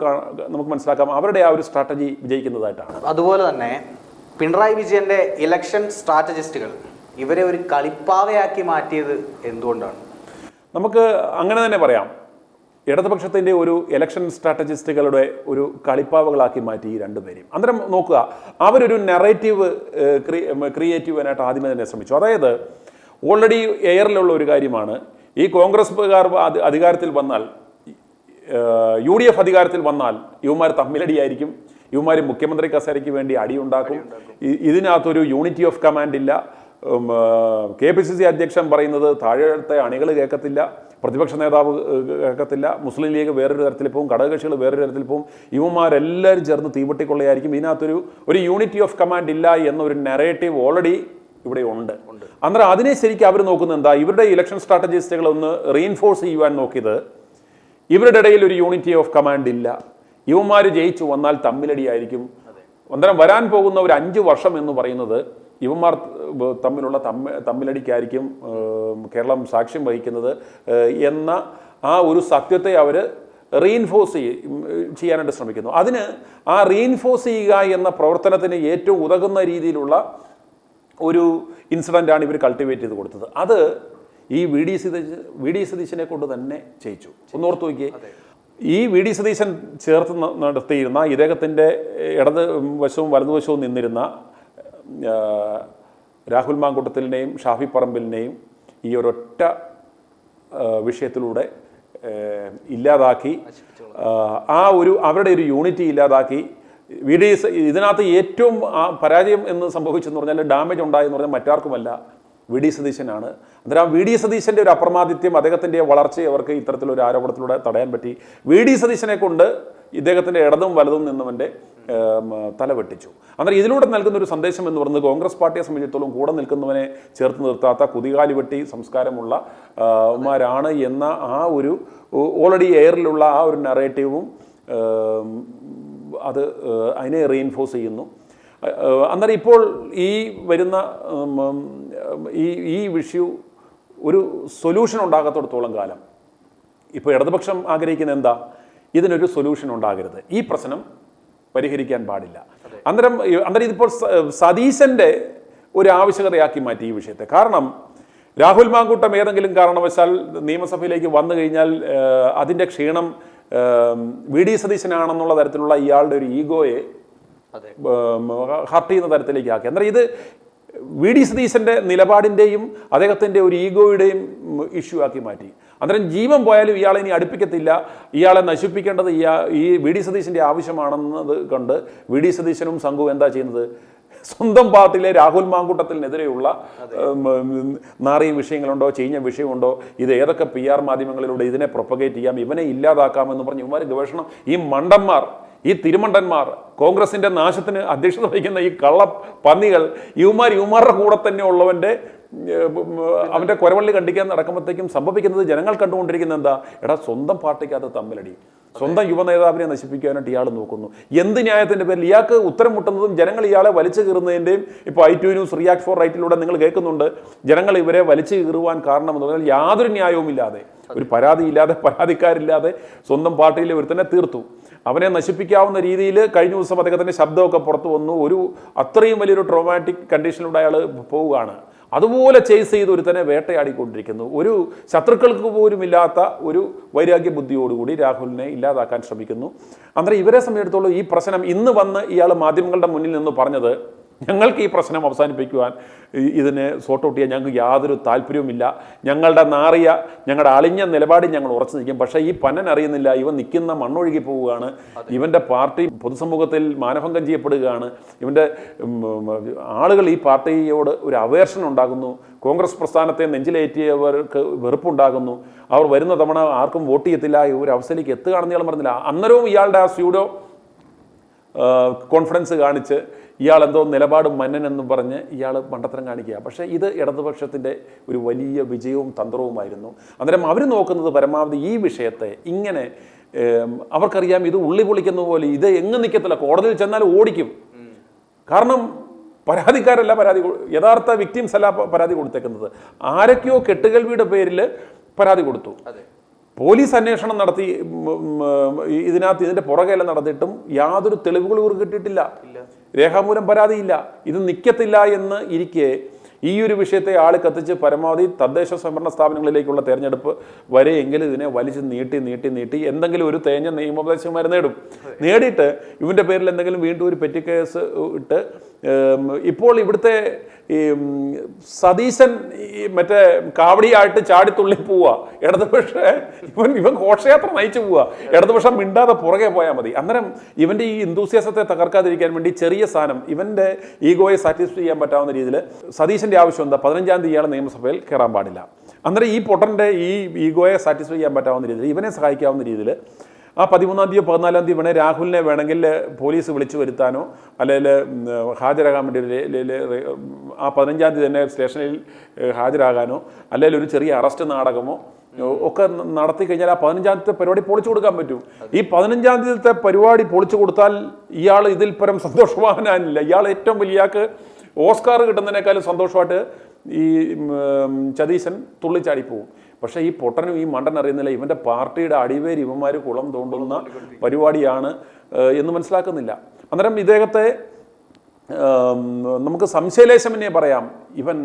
Speaker 1: നമുക്ക് മനസ്സിലാക്കാം അവരുടെ ആ ഒരു സ്ട്രാറ്റജി വിജയിക്കുന്നതായിട്ടാണ്.
Speaker 2: അതുപോലെ തന്നെ പിണറായി വിജയന്റെ ഇലക്ഷൻ സ്ട്രാറ്റജിസ്റ്റുകൾ ഇവരെ ഒരു കളിപ്പാവയാക്കി മാറ്റിയത് എന്തുകൊണ്ടാണ്?
Speaker 1: നമുക്ക് അങ്ങനെ തന്നെ പറയാം. ഇടതുപക്ഷത്തിൻ്റെ ഒരു ഇലക്ഷൻ സ്ട്രാറ്റജിസ്റ്റുകളുടെ ഒരു കളിപ്പാവകളാക്കി മാറ്റി ഈ രണ്ടുപേരെയും. അന്നേരം നോക്കുക, അവരൊരു നെറേറ്റീവ് ക്രിയേറ്റ് ചെയ്യാനായിട്ട് ആദ്യമേ തന്നെ ശ്രമിച്ചു. അതായത് ഓൾറെഡി എയറിലുള്ള ഒരു കാര്യമാണ്, ഈ കോൺഗ്രസ്സുകാർ അധികാരത്തിൽ വന്നാൽ, UDF അധികാരത്തിൽ വന്നാൽ ഇവന്മാർ തമ്മിലടിയായിരിക്കും, ഇവന്മാർ മുഖ്യമന്ത്രി കസേരയ്ക്ക് വേണ്ടി അടിയുണ്ടാക്കും, ഇതിനകത്തൊരു യൂണിറ്റി ഓഫ് കമാൻഡ് ഇല്ല, KPCC അധ്യക്ഷൻ പറയുന്നത് താഴത്തെ അണികൾ കേൾക്കത്തില്ല, പ്രതിപക്ഷ നേതാവ് കേൾക്കത്തില്ല, മുസ്ലിം ലീഗ് വേറൊരു തരത്തിൽ പോവും, ഘടകകക്ഷികൾ വേറൊരു തരത്തിൽ പോവും, ഇവന്മാരെല്ലാവരും ചേർന്ന് തീവട്ടിക്കൊള്ളയായിരിക്കും, ഇതിനകത്തൊരു യൂണിറ്റി ഓഫ് കമാൻഡ് ഇല്ല എന്നൊരു നെറേറ്റീവ് ഓൾറെഡി ഇവിടെ ഉണ്ട്. അന്നേരം അതിനെ ശരിക്കും അവർ നോക്കുന്നത് എന്താ, ഇവരുടെ ഇലക്ഷൻ സ്ട്രാറ്റജിസ്റ്റുകൾ ഒന്ന് റീഇൻഫോഴ്സ് ചെയ്യുവാൻ നോക്കിയത് ഇവരുടെ ഇടയിൽ ഒരു യൂണിറ്റി ഓഫ് കമാൻഡ് ഇല്ല, ഇവന്മാർ ജയിച്ചു വന്നാൽ തമ്മിലടിയായിരിക്കും. അന്നേരം വരാൻ പോകുന്ന ഒരു 5 വർഷം എന്ന് പറയുന്നത് ഇവന്മാർ തമ്മിലുള്ള തമ്മിലടിക്കായിരിക്കും കേരളം സാക്ഷ്യം വഹിക്കുന്നത് എന്ന ആ ഒരു സത്യത്തെ അവർ റീഇൻഫോഴ്സ് ചെയ്യാനായിട്ട് ശ്രമിക്കുന്നു. അതിന് ആ റീഇൻഫോഴ്സ് ചെയ്യുക എന്ന പ്രവർത്തനത്തിന് ഏറ്റവും ഉതകുന്ന രീതിയിലുള്ള ഒരു ഇൻസിഡൻ്റാണ് ഇവർ കൾട്ടിവേറ്റ് ചെയ്ത് കൊടുത്തത്. അത് ഈ വി ഡി സതീശനെ കൊണ്ട് തന്നെ ചെയ്യിച്ചു. ഒന്നോർത്ത് നോക്കിയേ, ഈ വി ഡി സതീശൻ ചേർത്ത് നടത്തിയിരുന്ന ഇദ്ദേഹത്തിൻ്റെ ഇടത് വശവും വലതുവശവും നിന്നിരുന്ന രാഹുൽ മാങ്കൂട്ടത്തിലിനെയും ഷാഫി പറമ്പിലിനെയും ഈ ഒരൊറ്റ വിഷയത്തിലൂടെ ഇല്ലാതാക്കി, ആ ഒരു അവരുടെ ഒരു യൂണിറ്റി ഇല്ലാതാക്കി. ഇതിനകത്ത് ഏറ്റവും പരാജയം എന്ന് സംഭവിച്ചെന്ന് പറഞ്ഞാൽ, ഡാമേജ് ഉണ്ടായെന്ന് പറഞ്ഞാൽ മറ്റാർക്കുമല്ല, വി ഡി സതീശനാണ്. അന്നേരം ആ വി ഡി സതീശൻ്റെ ഒരു അപ്രമാദിത്യം, അദ്ദേഹത്തിൻ്റെ വളർച്ചയെ അവർക്ക് ഇത്തരത്തിലൊരു ആരോപണത്തിലൂടെ തടയാൻ പറ്റി. വി ഡി സതീശനെ കൊണ്ട് ഇദ്ദേഹത്തിൻ്റെ ഇടതും വലതും നിന്നവൻ്റെ തല വെട്ടിച്ചു. അന്നേരം ഇതിലൂടെ നൽകുന്ന ഒരു സന്ദേശം എന്ന് പറയുന്നത്, കോൺഗ്രസ് പാർട്ടിയെ സംബന്ധിച്ചിടത്തോളം കൂടെ നിൽക്കുന്നവനെ ചേർത്ത് നിർത്താത്ത കുതികാലി വെട്ടി സംസ്കാരമുള്ള മാരാണ് എന്ന ആ ഒരു ഓൾറെഡി എയറിലുള്ള ആ ഒരു നറേറ്റീവും അത് അതിനെ റീഇൻഫോഴ്സ് ചെയ്യുന്നു. അന്നേരം ഇപ്പോൾ ഈ വരുന്ന ഈ വിഷയം ഒരു സൊല്യൂഷൻ ഉണ്ടാകാത്തിടത്തോളം കാലം ഇപ്പോൾ ഇടതുപക്ഷം ആഗ്രഹിക്കുന്ന എന്താ, ഇതിനൊരു സൊല്യൂഷൻ ഉണ്ടാകരുത്, ഈ പ്രശ്നം പരിഹരിക്കാൻ പാടില്ല. അന്നേരം ഇതിപ്പോൾ സതീശൻ്റെ ഒരു ആവശ്യകതയാക്കി മാറ്റി ഈ വിഷയത്തെ. കാരണം രാഹുൽ മാങ്കൂട്ടം ഏതെങ്കിലും കാരണവശാൽ നിയമസഭയിലേക്ക് വന്നു കഴിഞ്ഞാൽ അതിൻ്റെ ക്ഷീണം വി ഡി സതീശനാണെന്നുള്ള തരത്തിലുള്ള ഇയാളുടെ ഒരു ഈഗോയെ ഹർട്ട് ചെയ്യുന്ന തരത്തിലേക്ക് ആക്കി. അന്നേരം ഇത് വി ഡി സതീശൻ്റെ നിലപാടിൻ്റെയും അദ്ദേഹത്തിൻ്റെ ഒരു ഈഗോയുടെയും ഇഷ്യൂ ആക്കി മാറ്റി. അന്നേരം ജീവൻ പോയാലും ഇയാളെ ഇനി അടുപ്പിക്കത്തില്ല, ഇയാളെ നശിപ്പിക്കേണ്ടത് ഈ വി ഡി സതീശൻ്റെ ആവശ്യമാണെന്നത് കണ്ട് വി ഡി സതീശനും സംഘവും എന്താ ചെയ്യുന്നത്, സ്വന്തം പാർട്ടിയിലെ രാഹുൽ മാങ്കൂട്ടത്തിനെതിരെയുള്ള നാറിയ വിഷയങ്ങളുണ്ടോ, ചീഞ്ഞ വിഷയമുണ്ടോ, ഇത് ഏതൊക്കെ PR മാധ്യമങ്ങളിലൂടെ ഇതിനെ പ്രൊപ്പഗേറ്റ് ചെയ്യാം, ഇവനെ ഇല്ലാതാക്കാമെന്ന് പറഞ്ഞ് ഇവന്മാർ ഗവേഷണം, ഈ മണ്ടന്മാർ, ഈ തിരുമണ്ടന്മാർ, കോൺഗ്രസിൻ്റെ നാശത്തിന് അധ്യക്ഷത വഹിക്കുന്ന ഈ കള്ള പന്നികൾ, ഇവന്മാരുടെ കൂടെ തന്നെ ഉള്ളവൻ്റെ അവൻ്റെ കുരവള്ളി കണ്ടിക്കാൻ നടക്കുമ്പോഴത്തേക്കും സംഭവിക്കുന്നത് ജനങ്ങൾ കണ്ടുകൊണ്ടിരിക്കുന്നത് എന്താ, എടാ സ്വന്തം പാർട്ടിക്കകത്ത് തമ്മിലടി, സ്വന്തം യുവനേതാവിനെ നശിപ്പിക്കാനായിട്ട് ഇയാൾ നോക്കുന്നു. എന്ത് ന്യായത്തിൻ്റെ പേരിൽ ഇയാൾക്ക് ഉത്തരം മുട്ടുന്നതും ജനങ്ങൾ ഇയാളെ വലിച്ചു കീറുന്നതിൻ്റെയും ഇപ്പോൾ I2 ന്യൂസ് റിയാക്ട് ഫോർ റൈറ്റിലൂടെ നിങ്ങൾ കേൾക്കുന്നുണ്ട്. ജനങ്ങൾ ഇവരെ വലിച്ചു കീറുവാൻ കാരണമെന്ന് പറഞ്ഞാൽ യാതൊരു ന്യായവുമില്ലാതെ, ഒരു പരാതിയില്ലാതെ, പരാതിക്കാരില്ലാതെ സ്വന്തം പാർട്ടിയിൽ ഒരുത്തന്നെ തീർത്തു. അവനെ നശിപ്പിക്കാവുന്ന രീതിയിൽ കഴിഞ്ഞ ദിവസം അദ്ദേഹത്തിൻ്റെ ശബ്ദമൊക്കെ പുറത്തു വന്നു. ഒരു അത്രയും വലിയൊരു ട്രോമാറ്റിക് കണ്ടീഷനിലൂടെ അയാൾ പോവുകയാണ്. അതുപോലെ ചേസ് ചെയ്ത് ഒരുത്തനെ വേട്ടയാടിക്കൊണ്ടിരിക്കുന്നു. ഒരു ശത്രുക്കൾക്ക് പോലും ഇല്ലാത്ത ഒരു വൈരാഗ്യ ബുദ്ധിയോടുകൂടി രാഹുലിനെ ഇല്ലാതാക്കാൻ ശ്രമിക്കുന്നു. അന്നേരം ഇവരെ സംബന്ധിച്ചിടത്തോളം ഈ പ്രശ്നം ഇന്ന് വന്ന് ഇയാൾ മാധ്യമങ്ങളുടെ മുന്നിൽ നിന്ന് പറഞ്ഞത്, ഞങ്ങൾക്ക് ഈ പ്രശ്നം അവസാനിപ്പിക്കുവാൻ, ഇതിനെ സോർട്ട് ഔട്ട് ചെയ്യാൻ ഞങ്ങൾക്ക് യാതൊരു താല്പര്യവുമില്ല, ഞങ്ങളുടെ ഞങ്ങളുടെ അളിഞ്ഞ നിലപാടിൽ ഞങ്ങൾ ഉറച്ചു നിൽക്കും. പക്ഷേ ഈ പന്നൻ അറിയുന്നില്ല, ഇവൻ നിൽക്കുന്ന മണ്ണൊഴുകി പോവുകയാണ്, ഇവൻ്റെ പാർട്ടി പൊതുസമൂഹത്തിൽ മാനഭംഗം ചെയ്യപ്പെടുകയാണ്, ഇവൻ്റെ ആളുകൾ ഈ പാർട്ടിയോട് ഒരു അവേർഷൻ ഉണ്ടാകുന്നു, കോൺഗ്രസ് പ്രസ്ഥാനത്തെ നെഞ്ചിലേറ്റിയവർക്ക് വെറുപ്പുണ്ടാകുന്നു, അവർ വരുന്ന തവണ ആർക്കും വോട്ട് ചെയ്യത്തില്ല, ഒരു അവസ്ഥയിലേക്ക് എത്തുകയാണെന്ന് ഇയാൾ പറഞ്ഞില്ല. അന്നേരവും ഇയാളുടെ ആ സ്യൂഡോ കോൺഫിഡൻസ് കാണിച്ച് ഇയാൾ എന്തോ നിലപാട് മന്നനെന്ന് പറഞ്ഞ് ഇയാൾ മണ്ടത്തരം കാണിക്കുക. പക്ഷേ ഇത് ഇടതുപക്ഷത്തിൻ്റെ ഒരു വലിയ വിജയവും തന്ത്രവുമായിരുന്നു. അന്നേരം അവർ നോക്കുന്നത് പരമാവധി ഈ വിഷയത്തെ ഇങ്ങനെ അവർക്കറിയാം ഇത് ഉള്ളി പൊളിക്കുന്ന പോലെ ഇത് എങ്ങും നിൽക്കത്തില്ല, കോടതിയിൽ ചെന്നാൽ ഓടിക്കും. കാരണം പരാതിക്കാരല്ല യഥാർത്ഥ വിക്ടിംസ് അല്ല പരാതി കൊടുത്തേക്കുന്നത്. ആരൊക്കെയോ കെട്ടുകേൾവിയുടെ പേരിൽ പരാതി കൊടുത്തു. പോലീസ് അന്വേഷണം നടത്തി ഇതിന്റെ പുറകെല്ലാം നടത്തിയിട്ടും യാതൊരു തെളിവുകളും ഇവർക്ക് കിട്ടിയിട്ടില്ല, രേഖാമൂലം പരാതിയില്ല. ഇത് നിൽക്കത്തില്ല എന്ന് ഇരിക്കെ ഈ ഒരു വിഷയത്തെ ആള് കത്തിച്ച് പരമാവധി തദ്ദേശ സ്വയംഭരണ സ്ഥാപനങ്ങളിലേക്കുള്ള തെരഞ്ഞെടുപ്പ് വരെയെങ്കിലും ഇതിനെ വലിച്ച് നീട്ടി എന്തെങ്കിലും ഒരു തേഞ്ഞ നിയമോപദേശന്മാർ നേടിയിട്ട് ഇവന്റെ പേരിൽ എന്തെങ്കിലും വീണ്ടും ഒരു പെറ്റി കേസ് ഇട്ട് ഇപ്പോൾ ഇവിടുത്തെ ഈ സതീശൻ മറ്റേ കാവടിയായിട്ട് ചാടിത്തുള്ളി പോവുക. ഇവൻ ഘോഷയാത്ര നയിച്ചു പോവുക. ഇടതുപക്ഷം മിണ്ടാതെ പുറകെ പോയാൽ മതി. അന്നേരം ഇവന്റെ ഈ എന്തൂസിയാസത്തെ തകർക്കാതിരിക്കാൻ വേണ്ടി ചെറിയ സാധനം ഇവന്റെ ഈഗോയെ സാറ്റിസ്ഫൈ ചെയ്യാൻ പറ്റാവുന്ന രീതിയിൽ സതീശന്റെ ആവശ്യം എന്താ, 15-ാം തീയതി ഇയാൾ നിയമസഭയിൽ കയറാൻ പാടില്ല. അന്നേരം ഈ പൊട്ടന്റെ ഈ ഈഗോയെ സാറ്റിസ്ഫൈ ചെയ്യാൻ പറ്റാവുന്ന രീതിയിൽ ഇവനെ സഹായിക്കാവുന്ന രീതിയിൽ ആ 13-ാം തീയതി 14-ാം തീയതി വേണേൽ രാഹുലിനെ വേണമെങ്കിൽ പോലീസ് വിളിച്ചു വരുത്താനോ അല്ലെങ്കിൽ ഹാജരാകാൻ വേണ്ടി ആ 15-ാം തീയതി തന്നെ സ്റ്റേഷനിൽ ഹാജരാകാനോ അല്ലെങ്കിൽ ഒരു ചെറിയ അറസ്റ്റ് നാടകമോ ഒക്കെ നടത്തി കഴിഞ്ഞാൽ ആ 15-ാം തീയതി പരിപാടി പൊളിച്ചു കൊടുക്കാൻ പറ്റും. ഈ 15-ാം തീയതിത്തെ പരിപാടി പൊളിച്ചു കൊടുത്താൽ ഇയാൾ ഇതിൽ പരം സന്തോഷവാനാനില്ല. ഇയാൾ ഏറ്റവും വലിയാൾക്ക് ഓസ്കാർ കിട്ടുന്നതിനേക്കാളും സന്തോഷമായിട്ട് ഈ സതീശൻ തുള്ളിച്ചാടിപ്പോവും. പക്ഷേ ഈ പൊട്ടനും ഈ മണ്ടൻ അറിയുന്നില്ല ഇവന്റെ പാർട്ടിയുടെ അടിവേര് ഇവന്മാർ കുളം തോണ്ടുന്ന പരിപാടിയാണ് എന്ന് മനസ്സിലാക്കുന്നില്ല. അന്നേരം ഇദ്ദേഹത്തെ നമുക്ക് സംശയലേശമെന്നേ പറയാം, ഇവൻ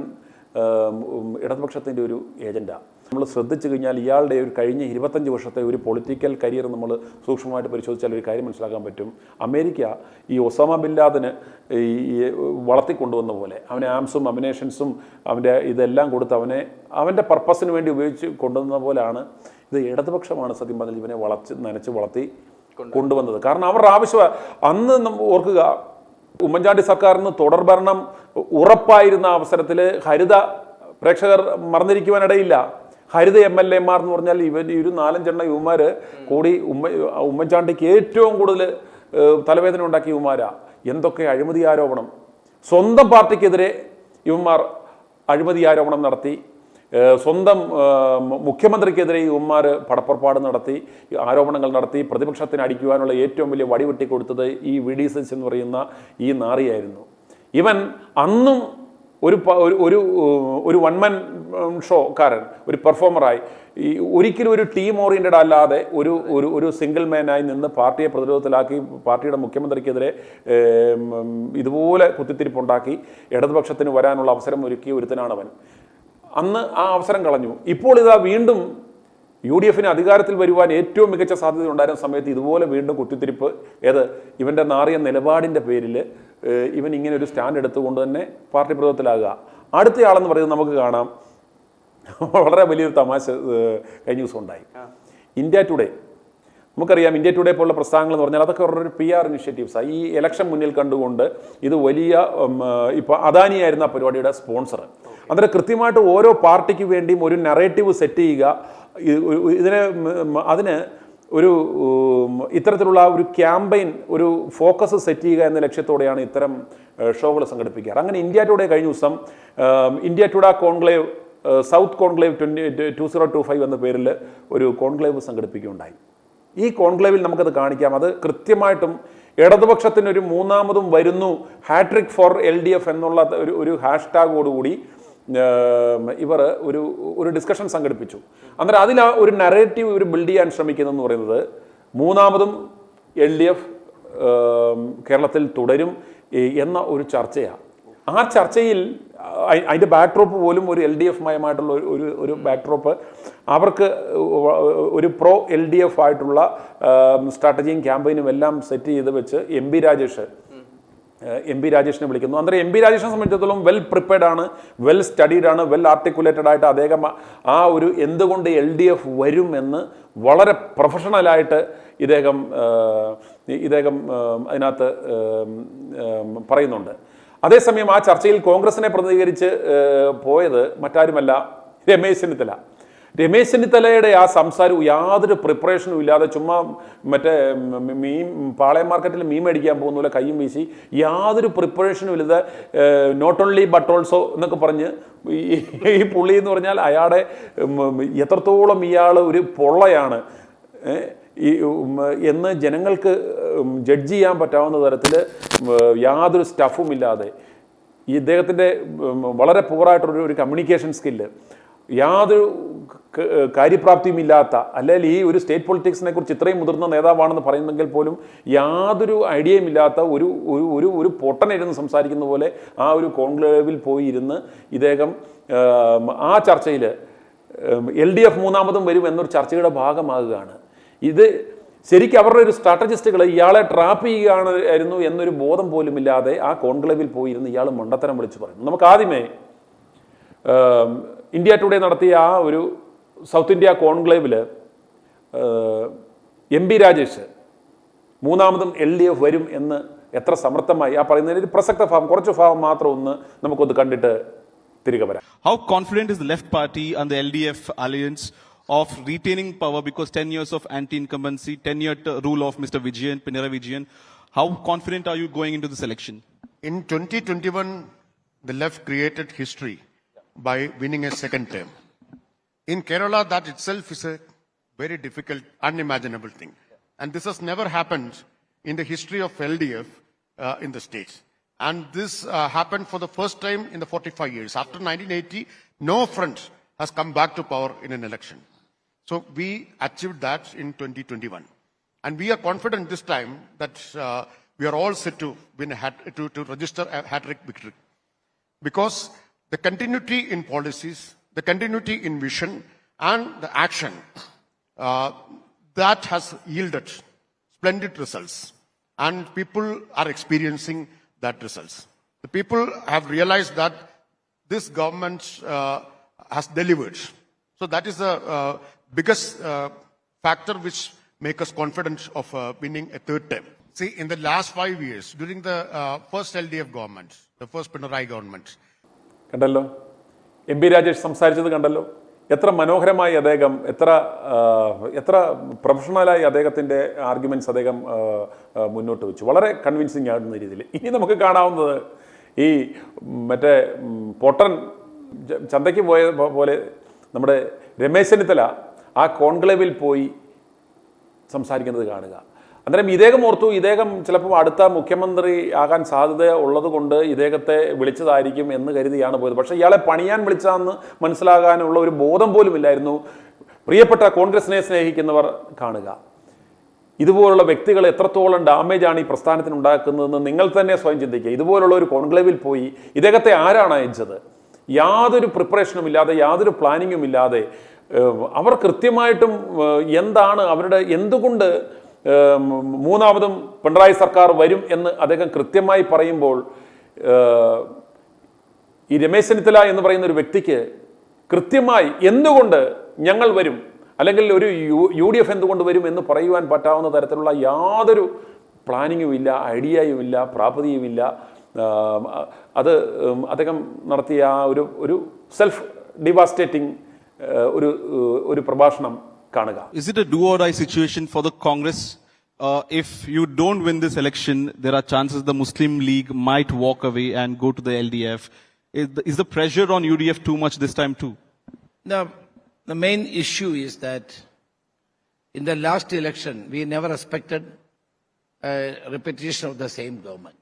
Speaker 1: ഇടതുപക്ഷത്തിൻ്റെ ഒരു ഏജന്റാണ്. നമ്മൾ ശ്രദ്ധിച്ചു കഴിഞ്ഞാൽ ഇയാളുടെ ഒരു കഴിഞ്ഞ 25 വർഷത്തെ ഒരു പൊളിറ്റിക്കൽ കരിയർ നമ്മൾ സൂക്ഷ്മമായിട്ട് പരിശോധിച്ചാൽ ഒരു കാര്യം മനസ്സിലാക്കാൻ പറ്റും. അമേരിക്ക ഈ ഒസാമ ബിൻ ലാദന് ഈ വളർത്തിക്കൊണ്ടുവന്ന പോലെ അവനെ ആംസും അമിനേഷൻസും അവൻ്റെ ഇതെല്ലാം കൊടുത്ത് അവൻ്റെ പർപ്പസിന് വേണ്ടി ഉപയോഗിച്ച് കൊണ്ടുവന്ന പോലെയാണ് ഇത് ഇടതുപക്ഷമാണ് സത്യം പറഞ്ഞാൽ ഇവനെ നനച്ച് വളർത്തി കൊണ്ടുവന്നത്. കാരണം അവരുടെ ആവശ്യം അന്ന് ഓർക്കുക, ഉമ്മൻചാണ്ടി സർക്കാരിന് തുടർഭരണം ഉറപ്പായിരുന്ന അവസരത്തിൽ ഹരിത പ്രേക്ഷകർ മറന്നിരിക്കുവാനിടയില്ല. ഹരിത MLA-മാർ എന്ന് പറഞ്ഞാൽ ഈ ഒരു 4-5 യുവമാർ കൂടി ഉമ്മൻചാണ്ടിക്ക് ഏറ്റവും കൂടുതൽ തലവേദന ഉണ്ടാക്കിയ യുവമാരാ. എന്തൊക്കെ അഴിമതി ആരോപണം, സ്വന്തം പാർട്ടിക്കെതിരെ ഇവന്മാർ അഴിമതി ആരോപണം നടത്തി, സ്വന്തം മുഖ്യമന്ത്രിക്കെതിരെ യുവന്മാർ പടപ്പുറപ്പാട് നടത്തി, ആരോപണങ്ങൾ നടത്തി. പ്രതിപക്ഷത്തിന് അടിക്കുവാനുള്ള ഏറ്റവും വലിയ വടിവെട്ടി കൊടുത്തത് ഈ VD സതീശൻ എന്ന് പറയുന്ന ഈ നാറിയായിരുന്നു. ഇവൻ അന്നും ഒരു വൺമാൻ ഷോക്കാരൻ, ഒരു പെർഫോമറായി ഒരിക്കലും ഒരു ടീം ഓറിയൻറ്റഡ് അല്ലാതെ ഒരു സിംഗിൾ മാനായി നിന്ന് പാർട്ടിയെ പ്രതിരോധത്തിലാക്കി പാർട്ടിയുടെ മുഖ്യമന്ത്രിക്കെതിരെ ഇതുപോലെ കുത്തിത്തിരിപ്പുണ്ടാക്കി ഇടതുപക്ഷത്തിന് വരാനുള്ള അവസരം ഒരുക്കിയ ഒരുത്തനാണവൻ. അന്ന് ആ അവസരം കളഞ്ഞു. ഇപ്പോൾ ഇതാ വീണ്ടും UDF-ന് അധികാരത്തിൽ വരുവാൻ ഏറ്റവും മികച്ച സാധ്യത ഉണ്ടായിരുന്ന സമയത്ത് ഇതുപോലെ വീണ്ടും കുത്തിത്തിരിപ്പ്. ഇവൻ്റെ നാറിയ നിലപാടിൻ്റെ പേരിൽ ഇവൻ ഇങ്ങനെ ഒരു സ്റ്റാൻഡ് എടുത്തുകൊണ്ട് തന്നെ പാർട്ടി പ്രതിരോധത്തിലാകുക. അടുത്തയാളെന്ന് പറയുന്നത് നമുക്ക് കാണാം, വളരെ വലിയൊരു തമാശ കഴിഞ്ഞ ദിവസം ഉണ്ടായി. ഇന്ത്യ ടുഡേ, നമുക്കറിയാം ഇന്ത്യ ടുഡേ പോലുള്ള പ്രസ്ഥാനങ്ങൾ എന്ന് പറഞ്ഞാൽ അതൊക്കെ ഒരു PR ഇനിഷ്യേറ്റീവ്സാണ്. ഈ ഇലക്ഷൻ മുന്നിൽ കണ്ടുകൊണ്ട് ഇത് വലിയ ഇപ്പോൾ അദാനിയായിരുന്ന ആ പരിപാടിയുടെ സ്പോൺസർ. അന്നേരം കൃത്യമായിട്ട് ഓരോ പാർട്ടിക്ക് വേണ്ടിയും ഒരു നറേറ്റീവ് സെറ്റ് ചെയ്യുക, അതിന് ഒരു ഇത്തരത്തിലുള്ള ഒരു ക്യാമ്പയിൻ, ഒരു ഫോക്കസ് സെറ്റ് ചെയ്യുക എന്ന ലക്ഷ്യത്തോടെയാണ് ഇത്തരം ഷോകൾ സംഘടിപ്പിക്കാറ്. അങ്ങനെ ഇന്ത്യ ടുഡേ കഴിഞ്ഞ ദിവസം India today conclave, south conclave 2025 എന്ന പേരിൽ ഒരു കോൺക്ലേവ് സംഘടിപ്പിക്കുകയുണ്ടായി. ഈ കോൺക്ലേവിൽ നമുക്കത് കാണിക്കാം. അത് കൃത്യമായിട്ടും ഇടതുപക്ഷത്തിനൊരു മൂന്നാമതും വരുന്നു, ഹാട്രിക് ഫോർ LDF എന്നുള്ള ഒരു ഹാഷ്ടാഗോടുകൂടി ഇവർ ഒരു ഡിസ്കഷൻ സംഘടിപ്പിച്ചു. അന്നേരം അതിൽ ഒരു നറേറ്റീവ് ഇവർ ബിൽഡ് ചെയ്യാൻ ശ്രമിക്കുന്നതെന്ന് പറയുന്നത് മൂന്നാമതും LDF കേരളത്തിൽ തുടരും എന്ന ഒരു ചർച്ചയാണ്. ആ ചർച്ചയിൽ അതിൻ്റെ ബാക്ക്ഡ്രോപ്പ് പോലും ഒരു LDF മയമായിട്ടുള്ള ഒരു ബാക്ക്ഡ്രോപ്പ്, അവർക്ക് ഒരു പ്രോ LDF ആയിട്ടുള്ള സ്ട്രാറ്റജിയും ക്യാമ്പയിനും എല്ലാം സെറ്റ് ചെയ്ത് വെച്ച് എം പി രാജേഷിനെ വിളിക്കുന്നു. അന്നേരം MB രാജേഷിനെ സംബന്ധിച്ചിടത്തോളം വെൽ പ്രിപ്പയർഡ് ആണ്, വെൽ സ്റ്റഡീഡ് ആണ്, വെൽ ആർട്ടിക്കുലേറ്റഡ് ആയിട്ട് അദ്ദേഹം ആ ഒരു എന്തുകൊണ്ട് LDF വരും എന്ന് വളരെ പ്രൊഫഷണലായിട്ട് ഇദ്ദേഹം അതിനകത്ത് പറയുന്നുണ്ട്. അതേസമയം ആ ചർച്ചയിൽ കോൺഗ്രസിനെ പ്രതിനിധീകരിച്ച് പോയത് മറ്റാരുമല്ല, രമേശ് ചെന്നിത്തല. രമേശ് ചെന്നിത്തലയുടെ ആ സംസാരവും യാതൊരു പ്രിപ്പറേഷനും ഇല്ലാതെ ചുമ്മാ മറ്റേ മീൻ പാളയം മാർക്കറ്റിൽ മീൻ മേടിക്കാൻ പോകുന്ന പോലെ കയ്യും വീശി യാതൊരു പ്രിപ്പറേഷനും ഇല്ലാതെ നോട്ട് ഓൺലി ബട്ട് ഓൾസോ എന്നൊക്കെ പറഞ്ഞ് ഈ പുള്ളി എന്ന് പറഞ്ഞാൽ അയാളുടെ എത്രത്തോളം ഇയാൾ ഒരു പൊള്ളയാണ് എന്ന് ജനങ്ങൾക്ക് ജഡ്ജ് ചെയ്യാൻ പറ്റാവുന്ന തരത്തിൽ യാതൊരു സ്റ്റഫും ഇല്ലാതെ ഈ ഇദ്ദേഹത്തിൻ്റെ വളരെ പൂറായിട്ടൊരു കമ്മ്യൂണിക്കേഷൻ സ്കില്ല്, യാതൊരു കാര്യപ്രാപ്തിയും ഇല്ലാത്ത, അല്ലെങ്കിൽ ഈ ഒരു സ്റ്റേറ്റ് പൊളിറ്റിക്സിനെ കുറിച്ച് ഇത്രയും മുതിർന്ന നേതാവാണെന്ന് പറയുന്നെങ്കിൽ പോലും യാതൊരു ഐഡിയയും ഇല്ലാത്ത ഒരു ഒരു ഒരു പൊട്ടനിരുന്ന് സംസാരിക്കുന്ന പോലെ ആ ഒരു കോൺക്ലേവിൽ പോയി ഇരുന്ന് ഇദ്ദേഹം ആ ചർച്ചയിൽ LDF മൂന്നാമതും വരും എന്നൊരു ചർച്ചയുടെ ഭാഗമാകുകയാണ്. ഇത് ശരിക്കും അവരുടെ ഒരു സ്ട്രാറ്റജിസ്റ്റുകൾ ഇയാളെ ട്രാപ്പ് ചെയ്യുകയായിരുന്നു എന്നൊരു ബോധം പോലും ഇല്ലാതെ ആ കോൺക്ലേവിൽ പോയിരുന്ന് ഇയാൾ മണ്ടത്തരം വിളിച്ച് പറയുന്നു. നമുക്ക് ആദ്യമേ ഇന്ത്യ ടുഡേ നടത്തിയ ആ ഒരു സൗത്ത് ഇന്ത്യ കോൺക്ലേവിൽ MP രാജേഷ് മൂന്നാമതും LDF വരും എന്ന് എത്ര സമർത്ഥമായി ആ പറയുന്നതിന് ഒരു പ്രസക്ത ഭാഗം, കുറച്ച് ഭാഗം മാത്രം ഒന്ന് നമുക്കൊന്ന് കണ്ടിട്ട് തിരികെ വരാം.
Speaker 4: How confident is the left party and the LDF alliance of retaining power because 10 years of anti-incumbency, 10-year rule of Mr. Vijayan, Pinarayi Vijayan? How confident are you going into this election?
Speaker 5: In 2021, the left created history by winning a second term. In Kerala, that itself is a very difficult, unimaginable thing. And this has never happened in the history of LDF in the states. And this happened for the first time in the 45 years. After 1980, no front has come back to power in an election. So we achieved that in 2021. And we are confident this time that we are all set to win to register a hat-trick victory. Because the continuity in policies, the continuity in vision, and the action, that has yielded splendid results. And people are experiencing that results. The people have realized that this government has delivered. So that is the biggest factor which makes us confident of winning a third term. See, in the last 5 years, during the first LDF government, the first Pinarayi government,
Speaker 1: കണ്ടല്ലോ, MP Rajesh സംസാരിച്ചത് കണ്ടല്ലോ, എത്ര മനോഹരമായി അദ്ദേഹം, എത്ര പ്രൊഫഷണലായി അദ്ദേഹത്തിൻ്റെ arguments അദ്ദേഹം മുന്നോട്ട് വെച്ചു, വളരെ കൺവിൻസിങ് ആകുന്ന രീതിയിൽ. ഇനി നമുക്ക് കാണാവുന്നത് ഈ മറ്റേ പൊട്ടൻ ചന്തയ്ക്ക് പോയ പോലെ നമ്മുടെ രമേശ് ചെന്നിത്തല ആ കോൺക്ലേവിൽ പോയി സംസാരിക്കുന്നത് കാണുക. അന്നേരം ഇദ്ദേഹം ഓർത്തു, ഇദ്ദേഹം ചിലപ്പോൾ അടുത്ത മുഖ്യമന്ത്രി ആകാൻ സാധ്യത ഉള്ളത് കൊണ്ട് ഇദ്ദേഹത്തെ വിളിച്ചതായിരിക്കും എന്ന് കരുതിയാണ് പോയത്. പക്ഷേ ഇയാളെ പണിയാൻ വിളിച്ചതെന്ന് മനസ്സിലാകാനുള്ള ഒരു ബോധം പോലും ഇല്ലായിരുന്നു പ്രിയപ്പെട്ട കോൺഗ്രസിനെ സ്നേഹിക്കുന്നവർ കാണുക. ഇതുപോലുള്ള വ്യക്തികൾ എത്രത്തോളം ഡാമേജ് ആണ് ഈ പ്രസ്ഥാനത്തിന് ഉണ്ടാക്കുന്നതെന്ന് നിങ്ങൾ തന്നെ സ്വയം ചിന്തിക്കുക. ഇതുപോലുള്ള ഒരു കോൺക്ലേവിൽ പോയി ഇദ്ദേഹത്തെ ആരാണ് അയച്ചത്? യാതൊരു പ്രിപ്പറേഷനും ഇല്ലാതെ, യാതൊരു പ്ലാനിങ്ങും ഇല്ലാതെ അവർ കൃത്യമായിട്ടും എന്താണ് അവരുടെ, എന്തുകൊണ്ട് മൂന്നാമതും പിണറായി സർക്കാർ വരും എന്ന് അദ്ദേഹം കൃത്യമായി പറയുമ്പോൾ ഈ രമേശ് ചെന്നിത്തല എന്ന് പറയുന്ന ഒരു വ്യക്തിക്ക് കൃത്യമായി എന്തുകൊണ്ട് ഞങ്ങൾ വരും, അല്ലെങ്കിൽ ഒരു UDF എന്തുകൊണ്ട് വരും എന്ന് പറയുവാൻ പറ്റാവുന്ന തരത്തിലുള്ള യാതൊരു പ്ലാനിങ്ങും ഇല്ല, ഐഡിയയും ഇല്ല, പ്രാപ്തിയും ഇല്ല. അത് അദ്ദേഹം നടത്തിയ ആ ഒരു സെൽഫ് ഡിവാസ്റ്റേറ്റിംഗ് ഒരു പ്രഭാഷണം കാണുക.
Speaker 4: Is it a do or die situation for the Congress? If you don't win this election, there are chances the Muslim League might walk away and go to the LDF. Is the pressure on UDF too much this time too?
Speaker 6: The main issue is that in the last election, we never expected a repetition of the same government.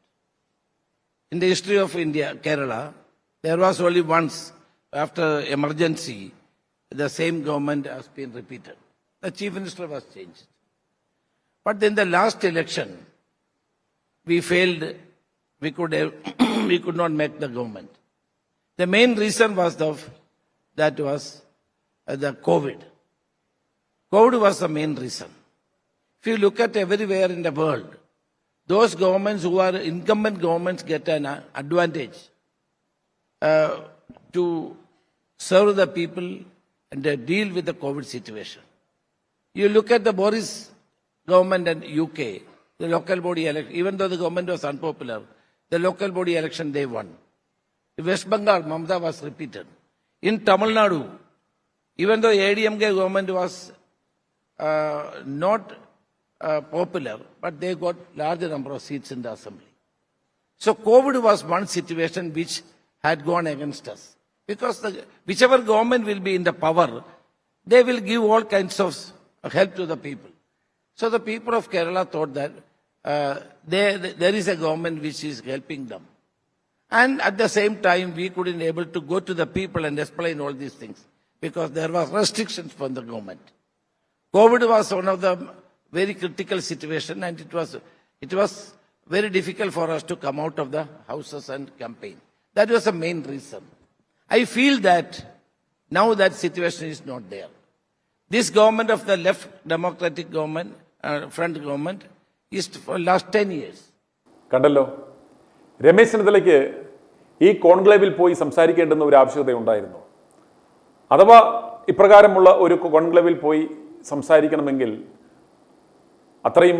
Speaker 6: In the history of India, Kerala, there was only once, after emergency, the same government has been repeated. The chief minister was changed. But in the last election, we failed. We could not make the government. The main reason was that was the COVID. COVID was the main reason. If you look at everywhere in the world, those governments who are incumbent governments get an advantage to serve the people and deal with the COVID situation. You look at the Boris government in UK, the local body election, even though the government was unpopular, the local body election they won. In West Bengal, Mamata was repeated. In Tamil Nadu, even though ADMK government was not popular, but they got larger number of seats in the assembly. So COVID was one situation which had gone against us. Because whichever government will be in the power, they will give all kinds of help to the people. So the people of Kerala thought that there is a government which is helping them. And at the same time, we couldn't able to go to the people and explain all these things because there was restrictions from the government. COVID was one of the very critical situation, and it was very difficult for us to come out of the houses and campaign. That was the main reason. I feel that now that situation is not there. This government of the left democratic government, front government, is for last 10 years.
Speaker 1: കണ്ടല്ലോ, രമേശ് ചെന്നിത്തലയ്ക്ക് ഈ കോൺക്ലേവിൽ പോയി സംസാരിക്കേണ്ടുന്ന ഒരു ആവശ്യകത ഉണ്ടായിരുന്നു. അഥവാ ഇപ്രകാരമുള്ള ഒരു കോൺക്ലേവിൽ പോയി സംസാരിക്കണമെങ്കിൽ അത്രയും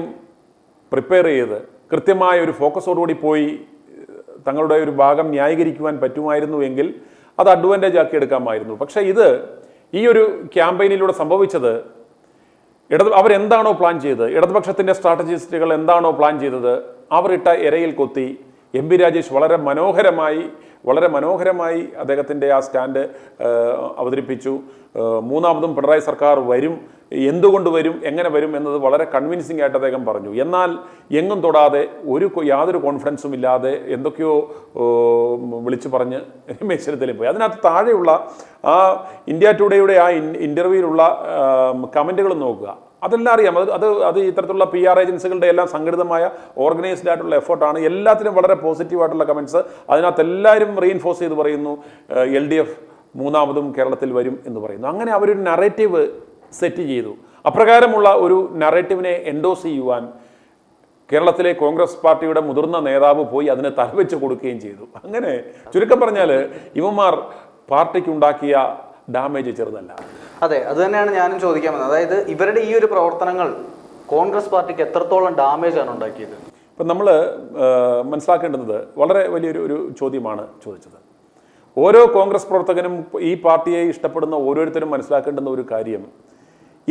Speaker 1: പ്രിപ്പയർ ചെയ്ത് കൃത്യമായ ഒരു ഫോക്കസോടുകൂടി പോയി തങ്ങളുടെ ഒരു ഭാഗം ന്യായീകരിക്കുവാൻ പറ്റുമായിരുന്നു എങ്കിൽ അത് അഡ്വാൻറ്റേജ് ആക്കി എടുക്കാമായിരുന്നു. പക്ഷേ ഈ ഒരു ക്യാമ്പയിനിലൂടെ സംഭവിച്ചത് അവരെന്താണോ പ്ലാൻ ചെയ്തത്, ഇടതുപക്ഷത്തിൻ്റെ സ്ട്രാറ്റജിസ്റ്റുകൾ എന്താണോ പ്ലാൻ ചെയ്തത്, അവരിട്ട ഇരയിൽ കൊത്തി എം.പി. രാജേഷ് വളരെ മനോഹരമായി അദ്ദേഹത്തിൻ്റെ ആ സ്റ്റാൻഡ് അവതരിപ്പിച്ചു. മൂന്നാമതും പിണറായി സർക്കാർ വരും, എന്തുകൊണ്ട് വരും, എങ്ങനെ വരും എന്നത് വളരെ കൺവിൻസിംഗ് ആയിട്ട് അദ്ദേഹം പറഞ്ഞു. എന്നാൽ എങ്ങും തൊടാതെ യാതൊരു കോൺഫിഡൻസും ഇല്ലാതെ എന്തൊക്കെയോ വിളിച്ചു പറഞ്ഞ് രമേശ് ചെന്നിത്തല പോയി. അതിനകത്ത് താഴെയുള്ള ആ ഇന്ത്യ ടുഡേയുടെ ആ ഇൻ്റർവ്യൂവിലുള്ള കമൻറ്റുകൾ നോക്കുക. അതെല്ലാം അറിയാം. അത് ഇത്തരത്തിലുള്ള PR ഏജൻസികളുടെ എല്ലാം സംഘടിതമായ ഓർഗനൈസ്ഡ് ആയിട്ടുള്ള എഫേർട്ടാണ്. എല്ലാത്തിനും വളരെ പോസിറ്റീവായിട്ടുള്ള കമൻറ്റ്സ്. അതിനകത്ത് എല്ലാവരും റീഇൻഫോഴ്സ് ചെയ്ത് പറയുന്നു LDF മൂന്നാമതും കേരളത്തിൽ വരും എന്ന് പറയുന്നു. അങ്ങനെ അവരൊരു നറേറ്റീവ് സെറ്റ് ചെയ്തു. അപ്രകാരമുള്ള ഒരു നറേറ്റീവിനെ എൻഡോസ് ചെയ്യുവാൻ കേരളത്തിലെ കോൺഗ്രസ് പാർട്ടിയുടെ മുതിർന്ന നേതാവ് പോയി അതിന് തലവെച്ച് കൊടുക്കുകയും ചെയ്തു. അങ്ങനെ ചുരുക്കം പറഞ്ഞാൽ ഇവന്മാർ പാർട്ടിക്കുണ്ടാക്കിയ ഡാമേജ് ചെറുതല്ല.
Speaker 2: അതെ, അത് തന്നെയാണ് ഞാനും ചോദിക്കാൻ വന്നത്. അതായത് ഇവരുടെ ഈ ഒരു പ്രവർത്തനങ്ങൾ കോൺഗ്രസ് പാർട്ടിക്ക് എത്രത്തോളം ഡാമേജ് ആണ് ഉണ്ടാക്കിയത്?
Speaker 1: ഇപ്പം നമ്മൾ മനസ്സിലാക്കേണ്ടുന്നത് വളരെ വലിയൊരു ചോദ്യമാണ് ചോദിച്ചത്. ഓരോ കോൺഗ്രസ് പ്രവർത്തകനും ഈ പാർട്ടിയെ ഇഷ്ടപ്പെടുന്ന ഓരോരുത്തരും മനസ്സിലാക്കേണ്ടുന്ന ഒരു കാര്യം,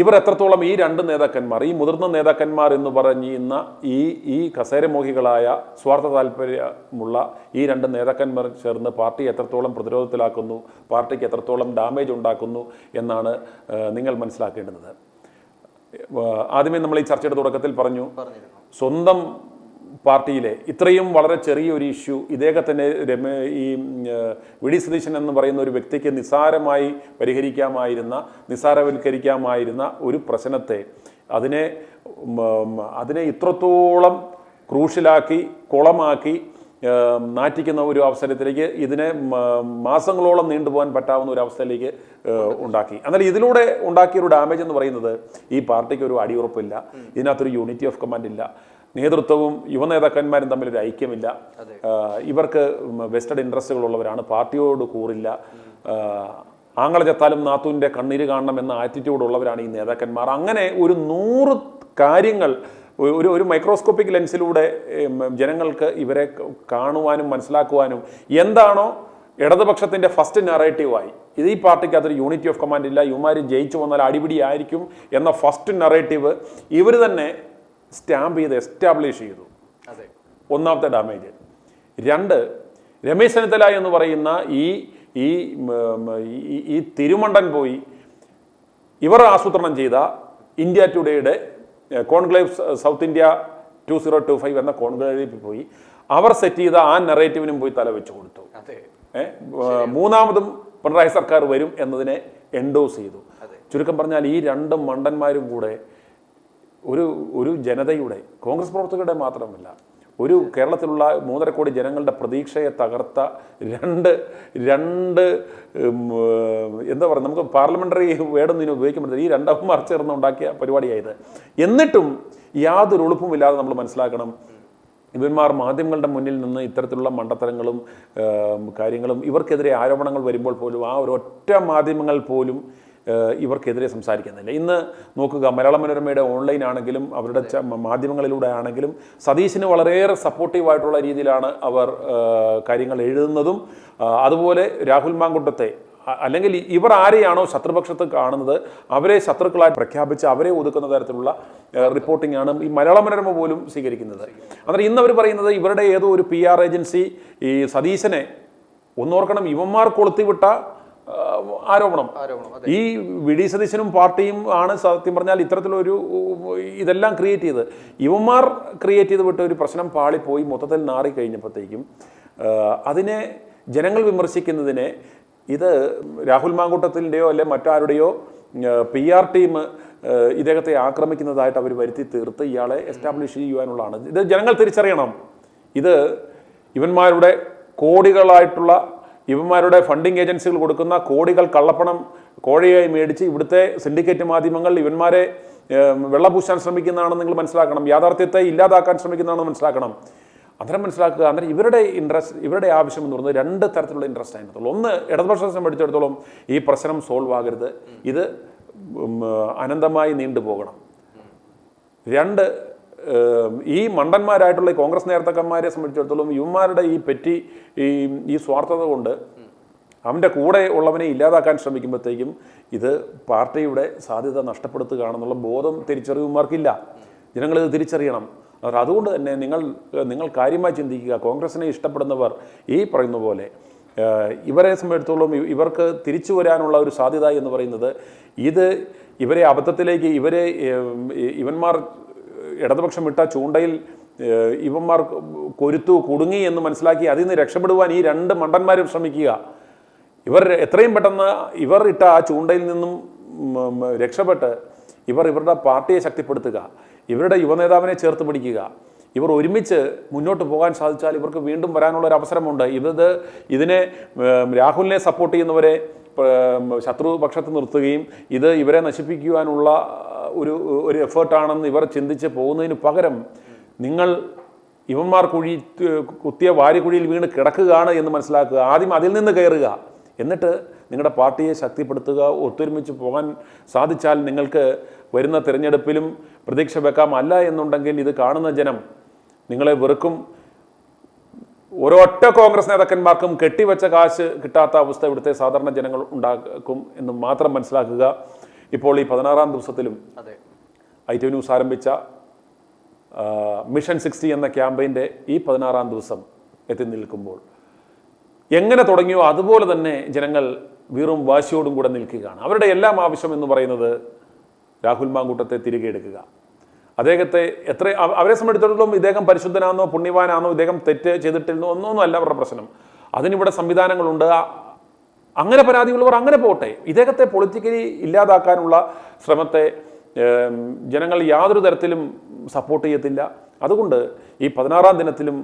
Speaker 1: ഇവർ എത്രത്തോളം ഈ രണ്ട് നേതാക്കന്മാർ, ഈ മുതിർന്ന നേതാക്കന്മാർ എന്ന് പറയുന്ന ഈ കസേരമോഹികളായ സ്വാർത്ഥ താല്പര്യമുള്ള ഈ രണ്ട് നേതാക്കന്മാർ ചേർന്ന് പാർട്ടി എത്രത്തോളം പ്രതിരോധത്തിലാക്കുന്നു, പാർട്ടിക്ക് എത്രത്തോളം ഡാമേജ് ഉണ്ടാക്കുന്നു എന്നാണ് നിങ്ങൾ മനസ്സിലാക്കേണ്ടുന്നത്. ആദ്യമേ നമ്മൾ ഈ ചർച്ചയുടെ തുടക്കത്തിൽ പറഞ്ഞു, സ്വന്തം പാർട്ടിയിലെ ഇത്രയും വളരെ ചെറിയൊരു ഇഷ്യൂ ഇദ്ദേഹത്തിന് ഈ വി.ഡി. സതീശൻ എന്ന് പറയുന്ന ഒരു വ്യക്തിക്ക് നിസ്സാരവൽക്കരിക്കാമായിരുന്ന ഒരു പ്രശ്നത്തെ അതിനെ ഇത്രത്തോളം ക്രൂഷ്യലാക്കി കുളമാക്കി നാറ്റിക്കുന്ന ഒരു അവസരത്തിലേക്ക്, ഇതിനെ മാസങ്ങളോളം നീണ്ടുപോകാൻ പറ്റാവുന്ന ഒരു അവസ്ഥയിലേക്ക് ഉണ്ടാക്കി. എന്നാൽ ഇതിലൂടെ ഉണ്ടാക്കിയൊരു ഡാമേജ് എന്ന് പറയുന്നത് ഈ പാർട്ടിക്ക് ഒരു അടിയുറപ്പില്ല, ഇതിനകത്തൊരു യൂണിറ്റി ഓഫ് കമാൻഡ് ഇല്ല, നേതൃത്വവും യുവനേതാക്കന്മാരും തമ്മിലൊരു ഐക്യമില്ല, ഇവർക്ക് വെസ്റ്റഡ് ഇൻട്രസ്റ്റുകളുള്ളവരാണ്, പാർട്ടിയോട് കൂറില്ല, ആങ്ങളെ ചത്താലും നാത്തൂൻ്റെ കണ്ണീര് കാണണം എന്ന ആറ്റിറ്റ്യൂഡുള്ളവരാണ് ഈ നേതാക്കന്മാർ. അങ്ങനെ ഒരു 100 കാര്യങ്ങൾ ഒരു മൈക്രോസ്കോപ്പിക് ലെൻസിലൂടെ ജനങ്ങൾക്ക് ഇവരെ കാണുവാനും മനസ്സിലാക്കുവാനും, എന്താണോ ഇടതുപക്ഷത്തിൻ്റെ ഫസ്റ്റ് നറേറ്റീവായി ഇത് ഈ പാർട്ടിക്ക് അതൊരു യൂണിറ്റി ഓഫ് കമാൻഡ് ഇല്ല, ഇവന്മാർ ജയിച്ചു വന്നാൽ അടിപിടിയായിരിക്കും എന്ന ഫസ്റ്റ് നറേറ്റീവ് ഇവർ തന്നെ സ്റ്റാമ്പ് ചെയ്ത് എസ്റ്റാബ്ലിഷ് ചെയ്തു. ഒന്നാമത്തെ ഡാമേജ്. 2, രമേശ് ചെന്നിത്തല എന്ന് പറയുന്ന ഈ തിരുമണ്ടൻ പോയി ഇവർ ആസൂത്രണം ചെയ്ത ഇന്ത്യ ടുഡേയുടെ കോൺക്ലേവ് സൗത്ത് ഇന്ത്യ 2025 എന്ന കോൺക്ലേവിൽ പോയി അവർ സെറ്റ് ചെയ്ത ആ നെറേറ്റീവിനും പോയി തലവെച്ച് കൊടുത്തു. മൂന്നാമതും പിണറായി സർക്കാർ വരും എന്നതിനെ എൻഡോസ് ചെയ്തു. ചുരുക്കം പറഞ്ഞാൽ ഈ 2 മണ്ടന്മാരും കൂടെ ഒരു ജനതയുടെ, കോൺഗ്രസ് പ്രവർത്തകരുടെ മാത്രമല്ല, ഒരു കേരളത്തിലുള്ള 3.5 കോടി ജനങ്ങളുടെ പ്രതീക്ഷയെ തകർത്ത രണ്ട് എന്താ പറയുക, നമുക്ക് പാർലമെന്ററി വേർഡൊന്നും ഇതിനെ ഉപയോഗിക്കാൻ പറ്റില്ല, ഈ രണ്ടവന്മാർ ചേർന്ന് ഉണ്ടാക്കിയ പരിപാടിയായത്. എന്നിട്ടും യാതൊരു ഉളുപ്പുമില്ലാതെ നമ്മൾ മനസ്സിലാക്കണം, ഇവന്മാർ മാധ്യമങ്ങളുടെ മുന്നിൽ നിന്ന് ഇത്തരത്തിലുള്ള മണ്ടത്തരങ്ങളും കാര്യങ്ങളും ഇവർക്കെതിരെ ആരോപണങ്ങൾ വരുമ്പോൾ പോലും ആ ഒരൊറ്റ മാധ്യമങ്ങൾ പോലും ഇവർക്കെതിരെ സംസാരിക്കുന്നില്ല. ഇന്ന് നോക്കുക, മലയാള മനോരമയുടെ ഓൺലൈൻ ആണെങ്കിലും അവരുടെ മാധ്യമങ്ങളിലൂടെ ആണെങ്കിലും സതീശിന് വളരെയേറെ സപ്പോർട്ടീവായിട്ടുള്ള രീതിയിലാണ് അവർ കാര്യങ്ങൾ എഴുതുന്നതും. അതുപോലെ രാഹുൽ മാങ്കുട്ടത്തെ അല്ലെങ്കിൽ ഇവർ ആരെയാണോ ശത്രുപക്ഷത്ത് കാണുന്നത് അവരെ ശത്രുക്കളായി പ്രഖ്യാപിച്ച് അവരെ ഒതുക്കുന്ന തരത്തിലുള്ള റിപ്പോർട്ടിംഗ് ആണ് ഈ മലയാള മനോരമ പോലും സ്വീകരിക്കുന്നത്. അന്നേരം ഇന്ന് അവർ പറയുന്നത് ഇവരുടെ ഏതോ ഒരു PR ഏജൻസി ഈ സതീശനെ ഒന്നോർക്കണം, ഇവന്മാർ കൊളുത്തിവിട്ട ആരോപണം. ഈ VD സതീശനും പാർട്ടിയും ആണ് സത്യം പറഞ്ഞാൽ ഇത്തരത്തിലൊരു ഇതെല്ലാം ക്രിയേറ്റ് ചെയ്ത് ഇവന്മാർ ക്രിയേറ്റ് ചെയ്ത് വിട്ട ഒരു പ്രശ്നം പാളിപ്പോയി മൊത്തത്തിൽ നാറി കഴിഞ്ഞപ്പോഴത്തേക്കും അതിനെ ജനങ്ങൾ വിമർശിക്കുന്നതിനെ ഇത് രാഹുൽ മാങ്കൂട്ടത്തിൻ്റെയോ അല്ലെ മറ്റാരുടെയോ PR ടീം ഇദ്ദേഹത്തെ ആക്രമിക്കുന്നതായിട്ട് അവർ വരുത്തി തീർത്ത് ഇയാളെ എസ്റ്റാബ്ലിഷ് ചെയ്യുവാനുള്ളതാണ്. ഇത് ജനങ്ങൾ തിരിച്ചറിയണം. ഇത് ഇവന്മാരുടെ കോടികളായിട്ടുള്ള ഇവന്മാരുടെ ഫണ്ടിങ് ഏജൻസികൾ കൊടുക്കുന്ന കോടികൾ കള്ളപ്പണം കോഴയായി മേടിച്ച് ഇവിടുത്തെ സിൻഡിക്കേറ്റ് മാധ്യമങ്ങൾ ഇവന്മാരെ വെള്ളപൂശാൻ ശ്രമിക്കുന്നതാണെന്ന് നിങ്ങൾ മനസ്സിലാക്കണം. യാഥാർത്ഥ്യത്തെ ഇല്ലാതാക്കാൻ ശ്രമിക്കുന്നതാണെന്ന് മനസ്സിലാക്കണം. അന്നേരം മനസ്സിലാക്കുക. അന്നേരം ഇവരുടെ ആവശ്യം എന്ന് പറയുന്നത് രണ്ട് തരത്തിലുള്ള ഇൻട്രസ്റ്റ് ആയിട്ടുള്ളൂ. ഒന്ന്, ഇടതുപക്ഷത്തെ സംബന്ധിച്ചിടത്തോളം ഈ പ്രശ്നം സോൾവ് ആകരുത്, ഇത് അനന്തമായി നീണ്ടുപോകണം. രണ്ട്, ഈ മണ്ടന്മാരായിട്ടുള്ള കോൺഗ്രസ് നേതാക്കന്മാരെ സംബന്ധിച്ചിടത്തോളം ഇവന്മാരുടെ ഈ പെറ്റി ഈ സ്വാർത്ഥത കൊണ്ട് അവൻ്റെ കൂടെ ഉള്ളവനെ ഇല്ലാതാക്കാൻ ശ്രമിക്കുമ്പോഴത്തേക്കും ഇത് പാർട്ടിയുടെ സാധ്യത നഷ്ടപ്പെടുത്തുകയാണെന്നുള്ള ബോധം തിരിച്ചറിവുമാർക്കില്ല. ജനങ്ങളിത് തിരിച്ചറിയണം. അതുകൊണ്ട് തന്നെ നിങ്ങൾ കാര്യമായി ചിന്തിക്കുക. കോൺഗ്രസിനെ ഇഷ്ടപ്പെടുന്നവർ ഈ പറയുന്ന പോലെ ഇവരെ സംബന്ധിച്ചിടത്തോളം ഇവർക്ക് തിരിച്ചു വരാനുള്ള ഒരു സാധ്യത എന്ന് പറയുന്നത് ഇവരെ അബദ്ധത്തിലേക്ക് ഇവന്മാർ ഇടതുപക്ഷം ഇട്ട ചൂണ്ടയിൽ ഇവന്മാർ കുടുങ്ങി എന്ന് മനസ്സിലാക്കി അതിൽ നിന്ന് രക്ഷപ്പെടുവാൻ ഈ രണ്ട് മണ്ടന്മാരും ശ്രമിക്കുക. ഇവർ എത്രയും പെട്ടെന്ന് ഇവർ ഇട്ട ആ ചൂണ്ടയിൽ നിന്നും രക്ഷപ്പെട്ട് ഇവരുടെ പാർട്ടിയെ ശക്തിപ്പെടുത്തുക, ഇവരുടെ യുവനേതാവിനെ ചേർത്ത് പിടിക്കുക. ഇവർ ഒരുമിച്ച് മുന്നോട്ട് പോകാൻ സാധിച്ചാൽ ഇവർക്ക് വീണ്ടും വരാനുള്ള ഒരു അവസരമുണ്ട്. ഇതിനെ രാഹുലിനെ സപ്പോർട്ട് ചെയ്യുന്നവരെ ശത്രുപക്ഷത്ത് നിർത്തുകയും ഇവരെ നശിപ്പിക്കുവാനുള്ള ഒരു എഫേർട്ടാണെന്ന് ഇവർ ചിന്തിച്ച് പോകുന്നതിന് പകരം നിങ്ങൾ ഇവന്മാർ കുത്തിയ വാരിക്കുഴിയിൽ വീണ് കിടക്കുകയാണ് എന്ന് മനസ്സിലാക്കുക. ആദ്യം അതിൽ നിന്ന് കയറുക, എന്നിട്ട് നിങ്ങളുടെ പാർട്ടിയെ ശക്തിപ്പെടുത്തുക. ഒത്തൊരുമിച്ച് പോകാൻ സാധിച്ചാൽ നിങ്ങൾക്ക് വരുന്ന തിരഞ്ഞെടുപ്പിലും പ്രതീക്ഷ വെക്കാം. അല്ല എന്നുണ്ടെങ്കിൽ ഇത് കാണുന്ന ജനം നിങ്ങളെ വെറുക്കും. ഒരൊറ്റ കോൺഗ്രസ് നേതാക്കന്മാർക്കും കെട്ടിവെച്ച കാശ് കിട്ടാത്ത അവസ്ഥ ഇവിടുത്തെ സാധാരണ ജനങ്ങൾ ഉണ്ടാക്കും എന്ന് മാത്രം മനസ്സിലാക്കുക. ഇപ്പോൾ ഈ 16-ാം ദിവസത്തിലും ITV ന്യൂസ് ആരംഭിച്ച മിഷൻ 60 എന്ന ക്യാമ്പയിൻ്റെ ഈ 16-ാം ദിവസം എത്തി നിൽക്കുമ്പോൾ എങ്ങനെ തുടങ്ങിയോ അതുപോലെ തന്നെ ജനങ്ങൾ വീറും വാശിയോടും കൂടെ നിൽക്കുകയാണ്. അവരുടെ എല്ലാം ആവശ്യം എന്ന് പറയുന്നത് രാഹുൽ മാങ്കൂട്ടത്തെ തിരികെ എടുക്കുക. അദ്ദേഹത്തെ അവരെ സംബന്ധിച്ചിടത്തോളം ഇദ്ദേഹം പരിശുദ്ധനാണെന്നോ പുണ്യവാനാണെന്നോ ഇദ്ദേഹം തെറ്റ് ചെയ്തിട്ടില്ലെന്നോ ഒന്നും അല്ല അവരുടെ പ്രശ്നം. അതിനിവിടെ സംവിധാനങ്ങളുണ്ട്. അങ്ങനെ പരാതിയുള്ളവർ അങ്ങനെ പോട്ടെ. ഇദ്ദേഹത്തെ പൊളിറ്റിക്കലി ഇല്ലാതാക്കാനുള്ള ശ്രമത്തെ ജനങ്ങൾ യാതൊരു തരത്തിലും സപ്പോർട്ട് ചെയ്യത്തില്ല. അതുകൊണ്ട് ഈ 16-ാം ദിനത്തിലും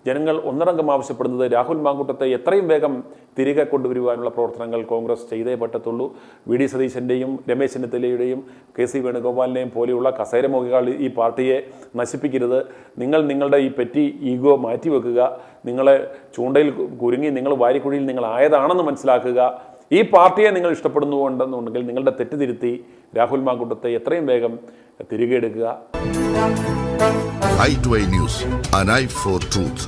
Speaker 1: ജനങ്ങൾ ഒന്നടങ്കം ആവശ്യപ്പെടുന്നത് രാഹുൽ മാങ്കൂട്ടത്തെ എത്രയും വേഗം തിരികെ കൊണ്ടുവരുവാനുള്ള പ്രവർത്തനങ്ങൾ കോൺഗ്രസ് ചെയ്തേ പറ്റത്തുള്ളൂ. VD സതീശൻ്റെയും രമേശ് ചെന്നിത്തലയുടെയും KC വേണുഗോപാലിനെയും പോലെയുള്ള കസേരമോഹികൾ ഈ പാർട്ടിയെ നശിപ്പിക്കരുത്. നിങ്ങളുടെ ഈ പെറ്റി ഈഗോ മാറ്റിവെക്കുക. നിങ്ങളെ ചൂണ്ടയിൽ കുരുങ്ങി നിങ്ങൾ വാരിക്കുഴിയിൽ നിങ്ങൾ ആയതാണെന്ന് മനസ്സിലാക്കുക. ഈ പാർട്ടിയെ നിങ്ങൾ ഇഷ്ടപ്പെടുന്നുണ്ടെന്നുണ്ടെങ്കിൽ നിങ്ങളുടെ തെറ്റുതിരുത്തി രാഹുൽ മാങ്കൂട്ടത്തെ എത്രയും വേഗം തിരികെ എടുക്കുക.
Speaker 7: i2i News, an eye for truth.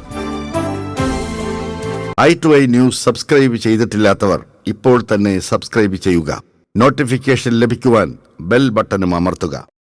Speaker 7: i2i News subscribe ചെയ്തിട്ടില്ലാത്തവർ ഇപ്പോൾ തന്നെ സബ്സ്ക്രൈബ് ചെയ്യുക. നോട്ടിഫിക്കേഷൻ ലഭിക്കുവാൻ ബെൽ ബട്ടണും അമർത്തുക.